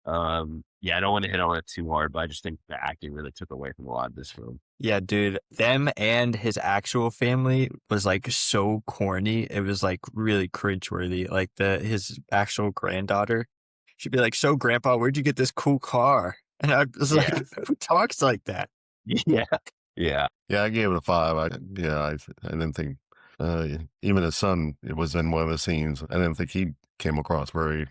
Yeah, I don't want to hit on it too hard, but I just think the acting really took away from a lot of this film. Yeah, dude, them and his actual family was like so corny. It was like really cringeworthy. Like his actual granddaughter, she'd be like, "So, Grandpa, where'd you get this cool car?" And I was like, Yeah. "Who talks like that?" Yeah. Yeah. Yeah, I gave it a 5. I didn't think even his son, it was in one of the scenes. I didn't think he came across very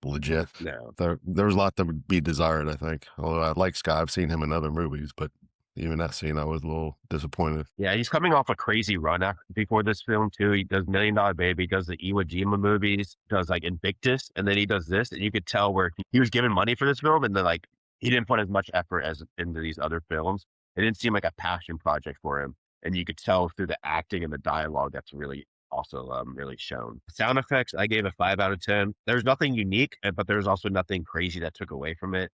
legit. No. There was a lot that would be desired, I think. Although I like Scott, I've seen him in other movies, but even that scene, I was a little disappointed. Yeah, he's coming off a crazy run before this film too. He does Million Dollar Baby, does the Iwo Jima movies, does like Invictus, and then he does this, and you could tell where he was given money for this film, and then like he didn't put as much effort as into these other films. It didn't seem like a passion project for him, and you could tell through the acting and the dialogue that's really also really shown. Sound effects, I gave a 5 out of 10. There's nothing unique, but there's also nothing crazy that took away from it.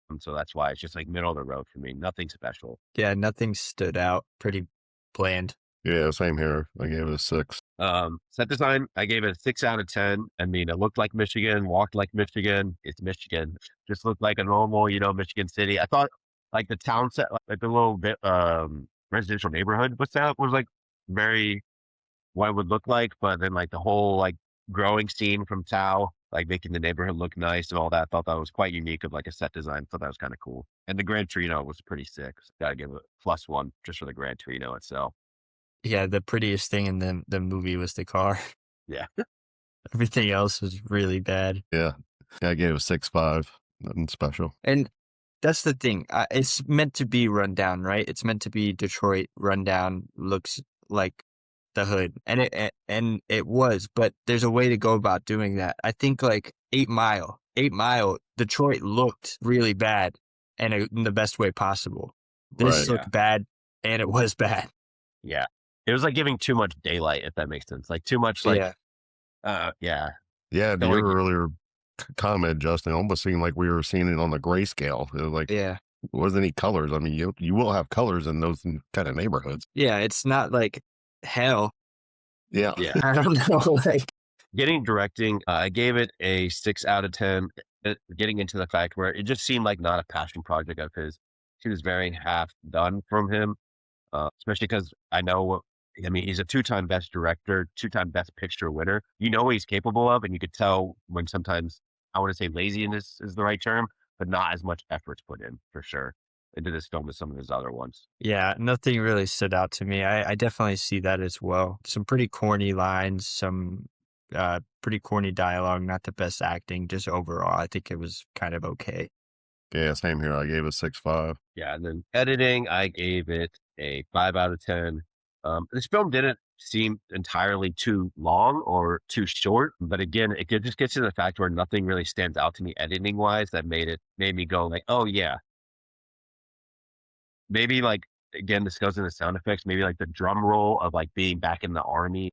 And so that's why it's just like middle of the road for me. Nothing special. Yeah, nothing stood out. Pretty bland. Yeah, same here. I gave it a 6. Set design, I gave it a 6 out of 10. I mean, it looked like Michigan, walked like Michigan. It's Michigan. Just looked like a normal, Michigan city. I thought like the town set, like the little bit residential neighborhood was like very what it would look like, but then like the whole like growing scene from Tao, like making the neighborhood look nice and all that. I thought that was quite unique of like a set design. Thought that was kind of cool. And the Gran Torino was pretty sick. So gotta give it +1 just for the Gran Torino itself. Yeah, the prettiest thing in the movie was the car. Yeah. Everything else was really bad. Yeah. I gave it a 6.5. Nothing special. And that's the thing. It's meant to be rundown, right? It's meant to be Detroit rundown, looks like the hood, and it was. But there's a way to go about doing that. I think like 8 Mile, Detroit looked really bad, and in the best way possible. This Right. looked bad, and it was bad. Yeah. It was like giving too much daylight, if that makes sense. Like too much like Yeah. yeah. Yeah, to Don't your like- earlier comment, Justin, it almost seemed like we were seeing it on the grayscale. It was like, Yeah. wasn't any colors. I mean, you will have colors in those kind of neighborhoods. Yeah, it's not like hell. Yeah. Yeah. I don't know. Like, Directing, I gave it a 6 out of 10. Getting into the fact where it just seemed like not a passion project of his. He was very half done from him, especially because I know, I mean, he's a 2-time best director, 2-time best picture winner. You know what he's capable of, and you could tell when sometimes, I want to say laziness is the right term, but not as much effort's put in for sure into this film as some of his other ones. yeah, nothing really stood out to me. I definitely see that as well. Some pretty corny lines, some pretty corny dialogue, not the best acting, just overall, I think it was kind of okay. Yeah, same here. I gave it 6.5. Yeah, and then editing, I gave it a 5 out of 10. This film didn't seem entirely too long or too short, but again, it just gets to the fact where nothing really stands out to me editing wise that made me go like, oh yeah. Maybe like again, this goes into sound effects, maybe like the drum roll of like being back in the army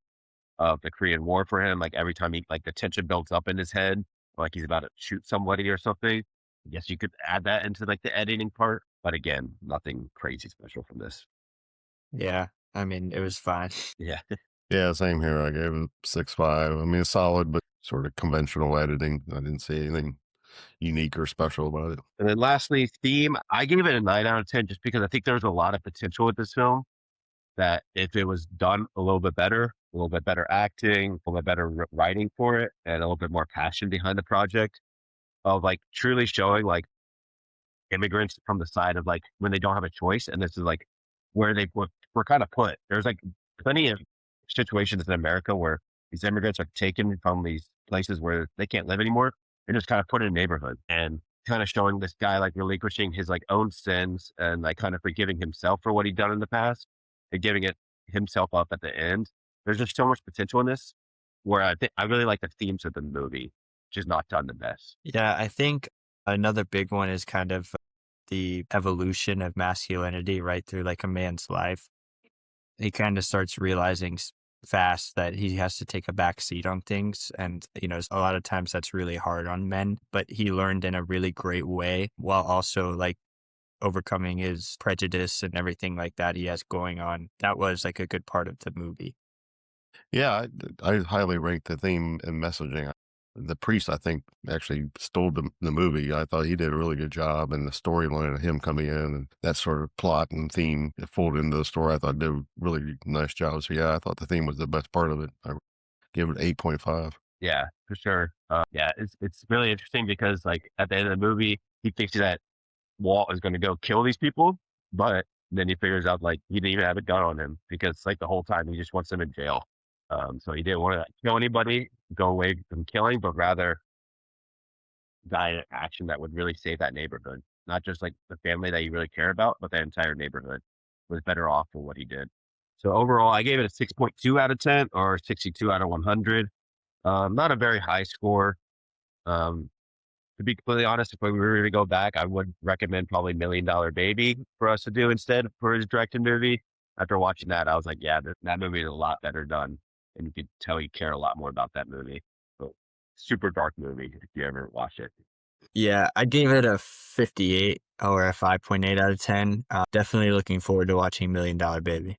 of the Korean War for him, like every time he like the tension builds up in his head, like he's about to shoot somebody or something. I guess you could add that into like the editing part, but again, nothing crazy special from this. Yeah, I mean, it was fine. Yeah. Yeah, same here. I gave it 6.5. I mean, it's solid, but sort of conventional editing. I didn't see anything unique or special about it. And then lastly, theme, I gave it a 9 out of 10 just because I think there's a lot of potential with this film that if it was done a little bit better acting, a little bit better writing for it, and a little bit more passion behind the project of like truly showing like immigrants from the side of like when they don't have a choice. And this is like where we're kind of put. There's like plenty of situations in America where these immigrants are taken from these places where they can't live anymore and just kind of put in a neighborhood and kind of showing this guy like relinquishing his like own sins and like kind of forgiving himself for what he'd done in the past and giving it himself up at the end. There's just so much potential in this where I really like the themes of the movie, just not done the best. Yeah, I think another big one is kind of the evolution of masculinity right through like a man's life. He kind of starts realizing fast that he has to take a back seat on things. And, a lot of times that's really hard on men, but he learned in a really great way while also like overcoming his prejudice and everything like that he has going on. That was like a good part of the movie. Yeah, I highly rate the theme and messaging. The priest, I think, actually stole the movie. I thought he did a really good job, and the storyline of him coming in and that sort of plot and theme that folded into the story, I thought did a really nice job. So yeah, I thought the theme was the best part of it. I give it 8.5. Yeah, for sure. Yeah, it's really interesting because like at the end of the movie, he thinks that Walt is going to go kill these people, but then he figures out like he didn't even have a gun on him because like the whole time he just wants them in jail. So he didn't want to like, kill anybody, go away from killing, but rather die in action that would really save that neighborhood, not just like the family that you really care about, but the entire neighborhood was better off for what he did. So overall, I gave it a 6.2 out of 10 or 62 out of 100. Not a very high score. To be completely honest, if we were to go back, I would recommend probably $1 Million Baby for us to do instead for his directed movie. After watching that, I was like, yeah, that movie is a lot better done. And you could tell you care a lot more about that movie. So, super dark movie if you ever watch it. Yeah, I gave it a 58 or a 5.8 out of 10. Definitely looking forward to watching $1 Million Baby.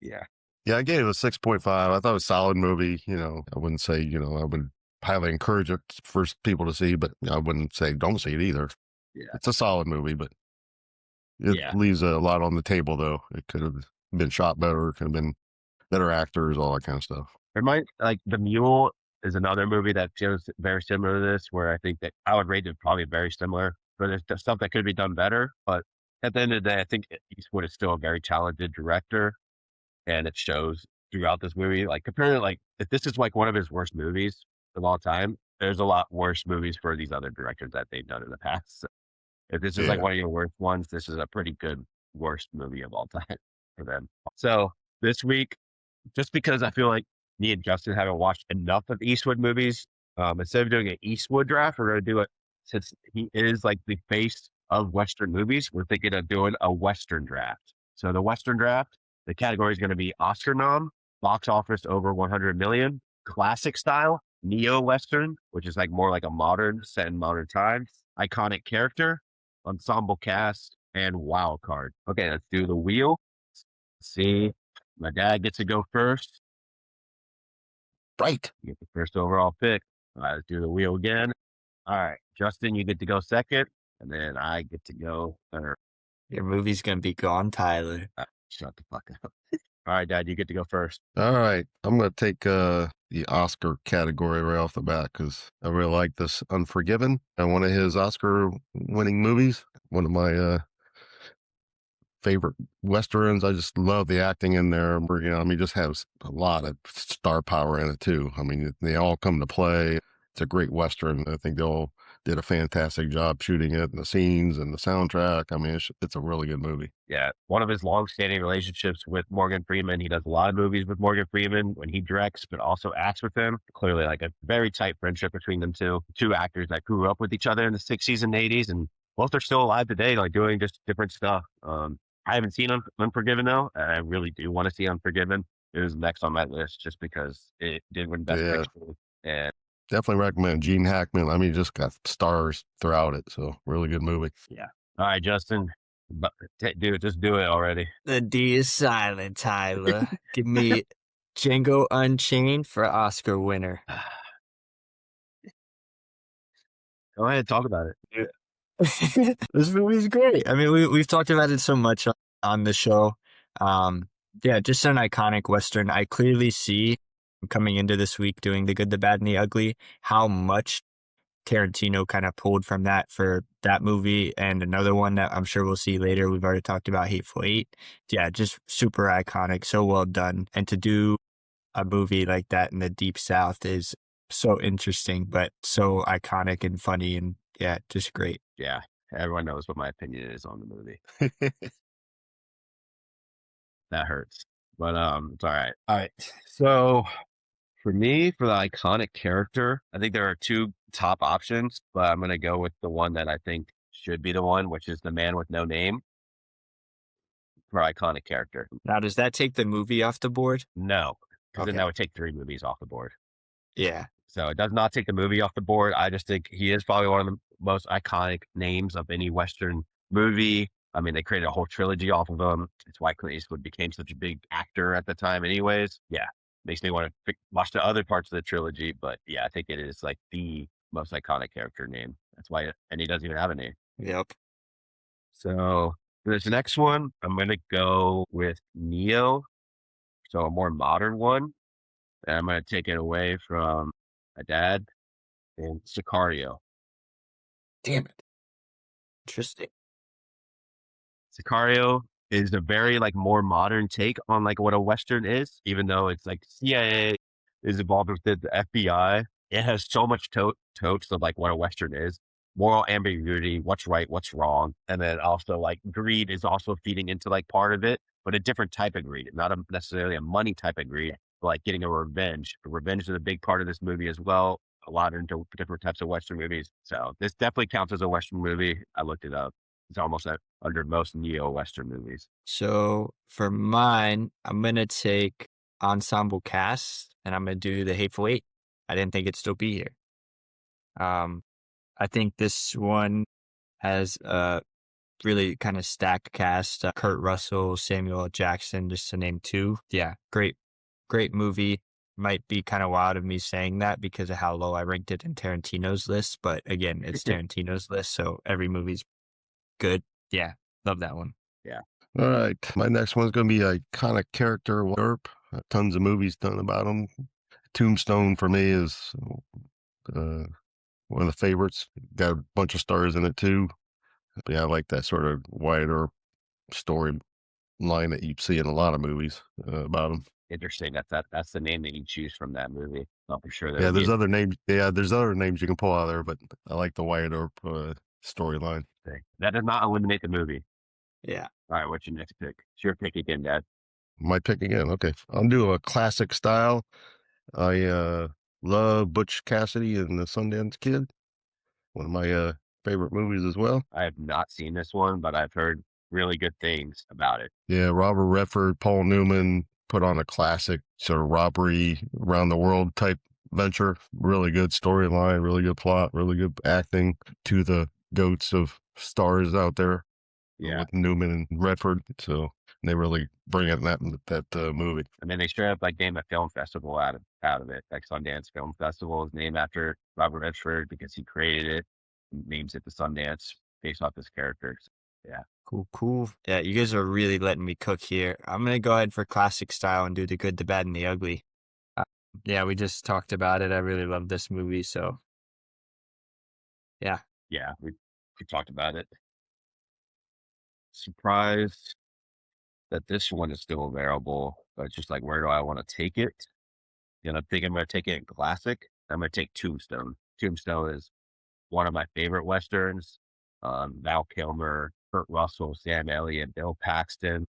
Yeah. Yeah, I gave it a 6.5. I thought it was a solid movie. I wouldn't say, I would highly encourage it for people to see, but I wouldn't say don't see it either. Yeah. It's a solid movie, but it leaves a lot on the table, though. It could have been shot better, could have been better actors, all that kind of stuff. Like The Mule is another movie that feels very similar to this, where I think that I would rate it probably very similar, but there's stuff that could be done better. But at the end of the day, I think Eastwood is still a very talented director, and it shows throughout this movie. Like comparing it, like if this is like one of his worst movies of all time, there's a lot worse movies for these other directors that they've done in the past. So if this is like one of your worst ones, this is a pretty good worst movie of all time for them. So this week, just because I feel like me and Justin haven't watched enough of Eastwood movies, instead of doing an Eastwood draft, we're going to do it since he is like the face of Western movies. We're thinking of doing a Western draft. So the Western draft, the category is going to be Oscar nom, box office over 100 million, classic style, neo-Western, which is like more like a modern set in modern times, iconic character, ensemble cast, and wild card. Okay, let's do the wheel. Let's see. My dad gets to go first. Right. You get the first overall pick. All right, let's do the wheel again. All right, Justin, you get to go second, and then I get to go third. Your movie's going to be gone, Tyler. Shut the fuck up. All right, Dad, you get to go first. All right. I'm going to take the Oscar category right off the bat because I really like this Unforgiven. One of his Oscar-winning movies. One of my favorite Westerns. I just love the acting in there. He just has a lot of star power in it too. They all come to play. It's a great Western. I think they all did a fantastic job shooting it and the scenes and the soundtrack. It's a really good movie. Yeah. One of his long-standing relationships with Morgan Freeman. He does a lot of movies with Morgan Freeman when he directs, but also acts with him. Clearly like a very tight friendship between them two actors that grew up with each other in the 60s and 80s. And both are still alive today, like doing just different stuff. I haven't seen Unforgiven though. I really do want to see Unforgiven. It was next on my list just because it did win Best Picture. And definitely recommend Gene Hackman. He just got stars throughout it. So really good movie. Yeah. All right, Justin. Dude, just do it already. The D is silent, Tyler. Give me Django Unchained for Oscar winner. Go ahead, talk about it. This movie's great. We've talked about it so much on the show. Just an iconic Western. I clearly see coming into this week doing The Good, the Bad, and the Ugly, how much Tarantino kind of pulled from that for that movie and another one that I'm sure we'll see later. We've already talked about Hateful Eight. Yeah, just super iconic, so well done. And to do a movie like that in the Deep South is so interesting, but so iconic and funny and yeah, just great. Yeah, everyone knows what my opinion is on the movie. That hurts, but it's all right. All right, so for me, for the iconic character, I think there are two top options, but I'm going to go with the one that I think should be the one, which is The Man with No Name for iconic character. Now, does that take the movie off the board? No, because then Okay. that would take 3 movies off the board. Yeah. So it does not take the movie off the board. I just think he is probably one of the most iconic names of any Western movie. I mean, they created a whole trilogy off of him. It's why Clint Eastwood became such a big actor at the time, anyways. Yeah, makes me want to watch the other parts of the trilogy. But yeah, I think it is like the most iconic character name. That's why, and he doesn't even have a name. Yep. So for this next one, I'm going to go with Neo. So a more modern one. And I'm going to take it away from my dad and Sicario. Damn it. Interesting. Sicario is a very like more modern take on like what a Western is, even though it's like CIA is involved with the FBI. It has so much totes of like what a Western is, moral ambiguity, what's right, what's wrong. And then also like greed is also feeding into like part of it, but a different type of greed, not necessarily a money type of greed, but like getting a revenge. Revenge is a big part of this movie as well. A lot into different types of Western movies. So this definitely counts as a Western movie. I looked it up. It's almost under most neo-Western movies. So for mine, I'm going to take ensemble cast and I'm going to do The Hateful Eight. I didn't think it'd still be here. I think this one has a really kind of stacked cast. Kurt Russell, Samuel L. Jackson, just to name 2. Yeah, great movie. Might be kind of wild of me saying that because of how low I ranked it in Tarantino's list. But again, it's Tarantino's list, so every movie's good. Yeah, love that one. Yeah. All right. My next one's going to be iconic character. Tons of movies done about him. Tombstone for me is one of the favorites. Got a bunch of stars in it too. But yeah, I like that sort of wider story line that you see in a lot of movies about him. Interesting. That's the name that you choose from that movie. Oh, for sure. Yeah, there's other names. Yeah, there's other names you can pull out of there, but I like the wider storyline. That does not eliminate the movie. Yeah. All right, what's your next pick? It's your pick again, Dad. My pick again. Okay, I'll do a classic style. I love Butch Cassidy and the Sundance Kid. One of my favorite movies as well. I have not seen this one, but I've heard really good things about it. Yeah, Robert Redford, Paul Newman put on a classic sort of robbery around the world type venture. Really good storyline, really good plot, really good acting. To the goats of stars out there. Yeah, with Newman and Redford. So they really bring it in that movie. and then they straight up like name a film festival out of it. Like Sundance Film Festival is named after Robert Redford because he created it. And names it the Sundance based off his character. So, yeah. Cool. Yeah, you guys are really letting me cook here. I'm going to go ahead for classic style and do The Good, the Bad, and the Ugly. Yeah, we just talked about it. I really love this movie, so yeah. Yeah, we talked about it. Surprised that this one is still available, but it's just like, where do I want to take it? And I'm thinking I'm going to take it in classic. I'm going to take Tombstone. Tombstone is one of my favorite Westerns. Val Kilmer, Kurt Russell, Sam Elliott, Bill Paxton.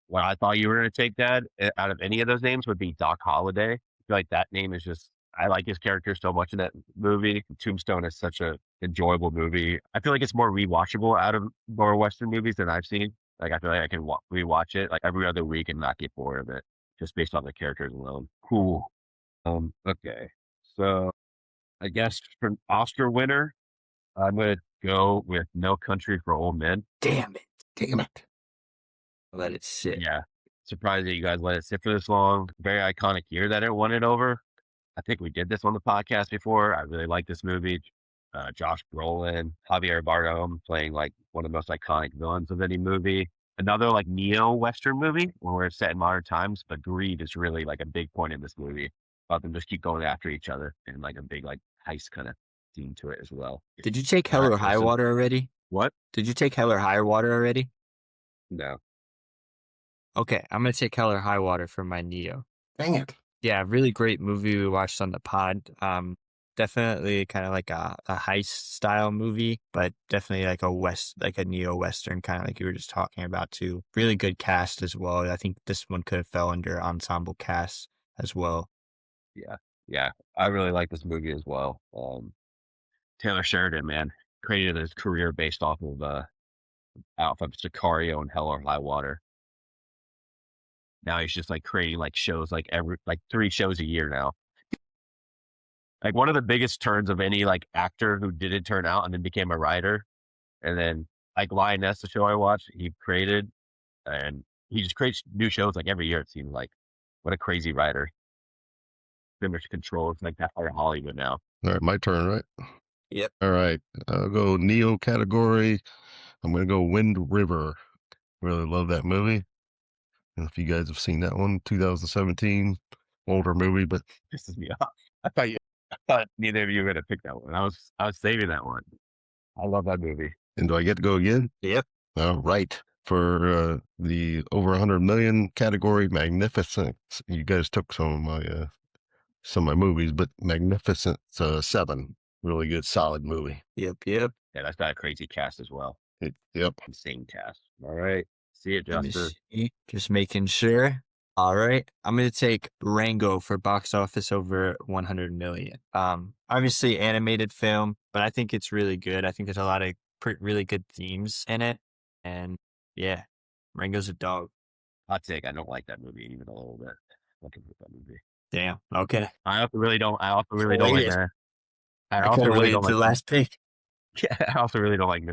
What I thought you were going to take, Dad, out of any of those names would be Doc Holliday. I feel like that name is just, I like his character so much in that movie. Tombstone is such a enjoyable movie. I feel like it's more rewatchable out of more Western movies than I've seen. Like, I feel like I can rewatch it like every other week and not get bored of it just based on the characters alone. Cool. Okay. So I guess for an Oscar winner, I'm going to go with No Country for Old Men. Damn it. Let it Yeah. sit. Surprised that you guys let it sit for this long. Very iconic year that it won it over. I think we did this on the podcast before. I really like this movie. Josh Brolin, Javier Bardem playing like one of the most iconic villains of any movie. Another like neo-Western movie where it's set in modern times, but greed is really like a big point in this movie. About them just keep going after each other and like a big like heist kind of theme to it as well. Did you take Hell or High Water already? What? Did you take Hell or High Water already? No. Okay, I'm going to take Hell or High Water for my Neo. Dang it. Yeah, really great movie we watched on the pod. Definitely kind of like a heist style movie, but definitely like a neo-Western kind of like you were just talking about too. Really good cast as well. I think this one could have fell under ensemble cast as well. Yeah. I really like this movie as well. Taylor Sheridan, man, created his career based off of Sicario and Hell or High Water. Now he's just like creating like shows like every like 3 shows a year now. Like one of the biggest turns of any like actor who didn't turn out and then became a writer. And then like Lioness, the show I watched, he created and he just creates new shows like every year. It seems like what a crazy writer. Pretty much controls like that part of Hollywood now. All right, my turn, right? Yep. All right, I'll go Neo category. I'm gonna go Wind River. Really love that movie. If you guys have seen that one, 2017, older movie, but Pisses me off. I thought neither of you were gonna pick that one. I was saving that one. I love that movie. and do I get to go again? Yep. All right. For the over 100 million category, Magnificent. You guys took some of my movies, but Magnificent 7, really good, solid movie. Yep. Yeah, that's got a crazy cast as well. Yep. Insane cast. All right. See it, Let me Justin. see. Just making sure. All right. I'm going to take Rango for box office over 100 million. Obviously animated film, but I think it's really good. I think there's a lot of really good themes in it. And yeah, Rango's a dog. Hot take. I don't like that movie even a little bit. I can hate that movie. Damn. Okay. I also really don't like that. I I also could have really waited don't to like the last pick. yeah, I also really don't like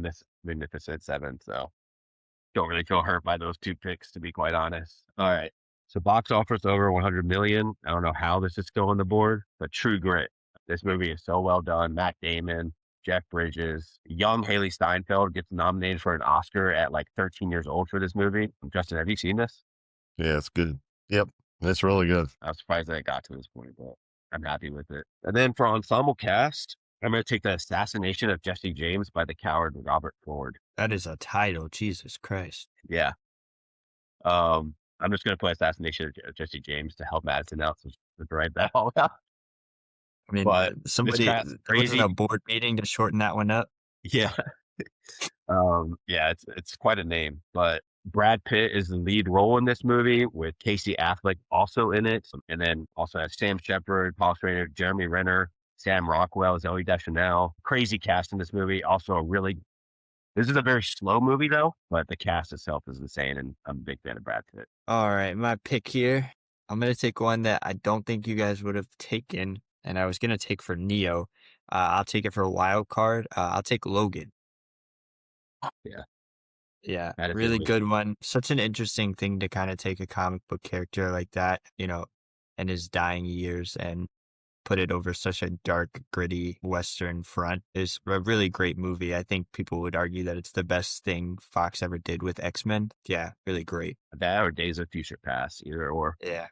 Magnificent Seven, so don't really feel hurt by those 2 picks, to be quite honest. All right. So box office over 100 million. I don't know how this is still on the board, but True Grit. This movie is so well done. Matt Damon, Jeff Bridges, young Haley Steinfeld gets nominated for an Oscar at like 13 years old for this movie. Justin, have you seen this? Yeah, it's good. Yep. It's really good. I was surprised that it got to this point, but I'm happy with it. And then for ensemble cast, I'm going to take The Assassination of Jesse James by the coward Robert Ford. That is a title. Jesus Christ. Yeah. I'm just going to put Assassination of Jesse James to help Madison out to write that all out. I mean, But somebody, this there crazy, wasn't a board meeting to shorten that one up. yeah. Yeah, it's quite a name, but Brad Pitt is the lead role in this movie with Casey Affleck also in it. And then also has Sam Shepard, Paul Schrader, Jeremy Renner, Sam Rockwell, Zoe Deschanel. Crazy cast in this movie. Also this is a very slow movie though, but the cast itself is insane and I'm a big fan of Brad Pitt. All right, my pick here. I'm going to take one that I don't think you guys would have taken, and I was going to take for Neo. I'll take it for a wild card. I'll take Logan. Yeah. Yeah, That is really really good one. Such an interesting thing to kind of take a comic book character like that, in his dying years and put it over such a dark, gritty Western front. Is a really great movie. I think people would argue that it's the best thing Fox ever did with X-Men. Yeah, really great. that or Days of Future Past, either or. Yeah.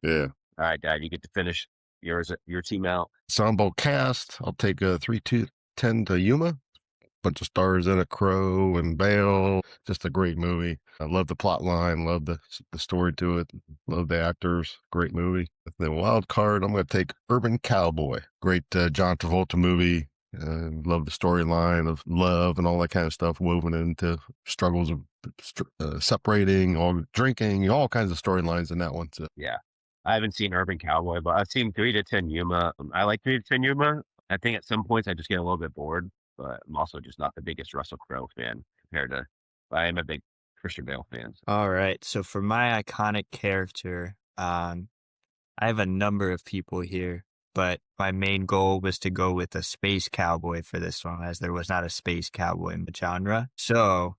Yeah. All right, Dad, you get to finish your team out. Ensemble cast. I'll take a 3-2-10 to Yuma. Bunch of stars in it, Crow and Bale. Just a great movie. I love the plot line, love the story to it, love the actors. Great movie. The wild card, I'm going to take Urban Cowboy. Great John Travolta movie. Love the storyline of love and all that kind of stuff woven into struggles of separating, all drinking, all kinds of storylines in that one. So. Yeah. I haven't seen Urban Cowboy, but I've seen 3-10 Yuma. I like 3-10 Yuma. I think at some points I just get a little bit bored, but I'm also just not the biggest Russell Crowe fan but I am a big Christian Bale fan. So. All right. So for my iconic character, I have a number of people here, but my main goal was to go with a space cowboy for this one, as there was not a space cowboy in the genre. So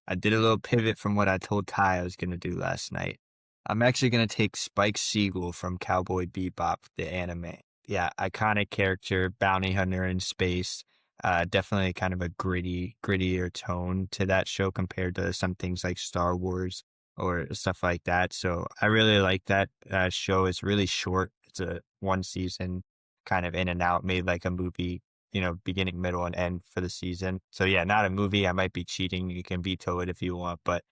I did a little pivot from what I told Ty I was going to do last night. I'm actually going to take Spike Spiegel from Cowboy Bebop, the anime. Yeah, iconic character, bounty hunter in space. Definitely kind of a grittier tone to that show compared to some things like Star Wars or stuff like that. So I really like that show. It's really short. It's a 1 season, kind of in and out, made like a movie, beginning, middle, and end for the season. So yeah, not a movie. I might be cheating. You can veto it if you want, but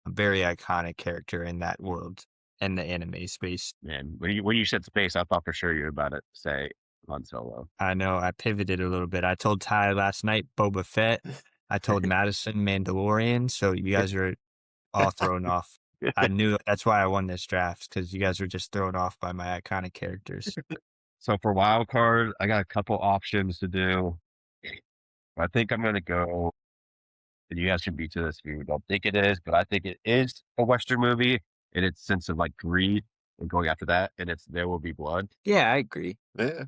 a very iconic character in that world and the anime space. Man, when you said space, I thought for sure you were about to say Han Solo. I know, I pivoted a little bit. I told Ty last night Boba Fett. I told Madison Mandalorian. So you guys are all thrown off. I knew that's why I won this draft, because you guys were just thrown off by my iconic characters. So for wild card, I got a couple options to do. I think I'm going to go, and you guys can beat to this if you don't think it is, but I think it is a Western movie. in its sense of like greed and going after that, and it's There Will Be Blood. Yeah, I agree. Yeah.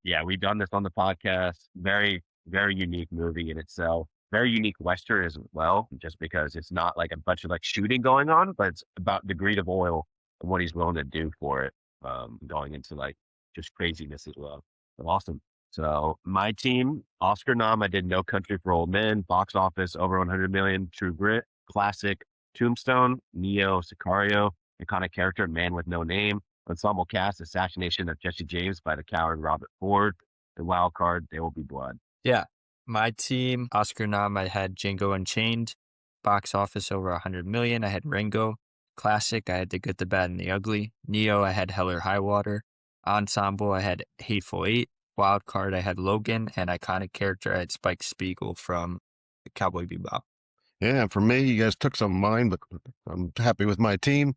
Yeah, we've done this on the podcast. Very, very unique movie in itself. Very unique Western as well, just because it's not like a bunch of like shooting going on, but it's about the greed of oil and what he's willing to do for it, going into like just craziness as well. So awesome. So my team, Oscar nom, I did No Country for Old Men, box office over 100 million, True Grit, classic, Tombstone, Neo, Sicario, iconic character, Man with No Name, ensemble cast, Assassination of Jesse James by the coward Robert Ford, and wild card, There Will Be Blood. Yeah. My team, Oscar nom, I had Django Unchained. Box office over 100 million. I had Ringo. Classic, I had The Good, the Bad, and the Ugly. Neo, I had Hell or High Water. Ensemble, I had Hateful Eight. Wild card, I had Logan. And iconic character, I had Spike Spiegel from Cowboy Bebop. Yeah, for me, you guys took some of mine, but I'm happy with my team.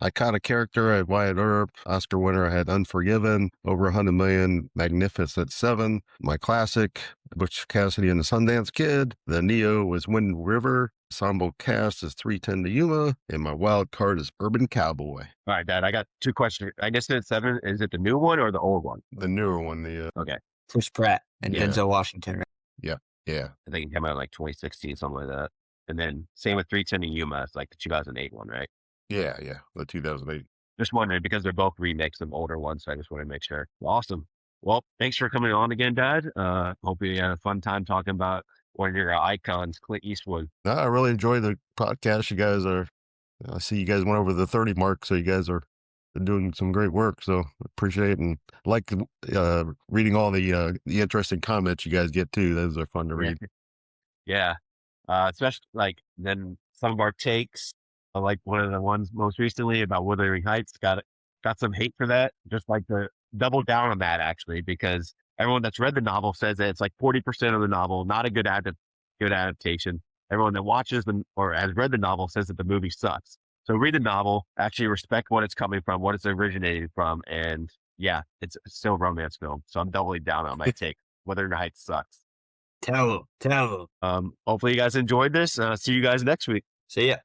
Iconic character, I had Wyatt Earp. Oscar winner, I had Unforgiven. Over 100 million, Magnificent Seven. My classic, Butch Cassidy and the Sundance Kid. The Neo was Wind River. Ensemble cast is 310 to Yuma. And my wild card is Urban Cowboy. All right, Dad, I got two questions. I guess it's 7. Is it the new one or the old one? The newer one, Okay. Chris Pratt and Yeah. Denzel Washington. Right? yeah. I think it came out in like 2016, something like that. And then same with 310 to Yuma. It's like the 2008 one, right? Yeah, the 2008. Just wondering because they're both remakes of older ones. So I just want to make sure. Awesome. Well, thanks for coming on again, Dad. Hope you had a fun time talking about one of your icons, Clint Eastwood. No, I really enjoy the podcast. You guys I see you guys went over the 30 mark, so you guys are doing some great work. So appreciate it, and like reading all the interesting comments you guys get too. Those are fun to read. Yeah. Especially like then some of our takes, like one of the ones most recently about Wuthering Heights, got some hate for that. Just like to double down on that actually, because everyone that's read the novel says that it's like 40% of the novel, not a good adaptation. Everyone that watches them or has read the novel says that the movie sucks. So read the novel, actually respect what it's coming from, what it's originated from, and yeah, it's still a romance film. So I'm doubly down on my take. Wuthering Heights sucks. Tell him. Hopefully you guys enjoyed this. See you guys next week. See ya.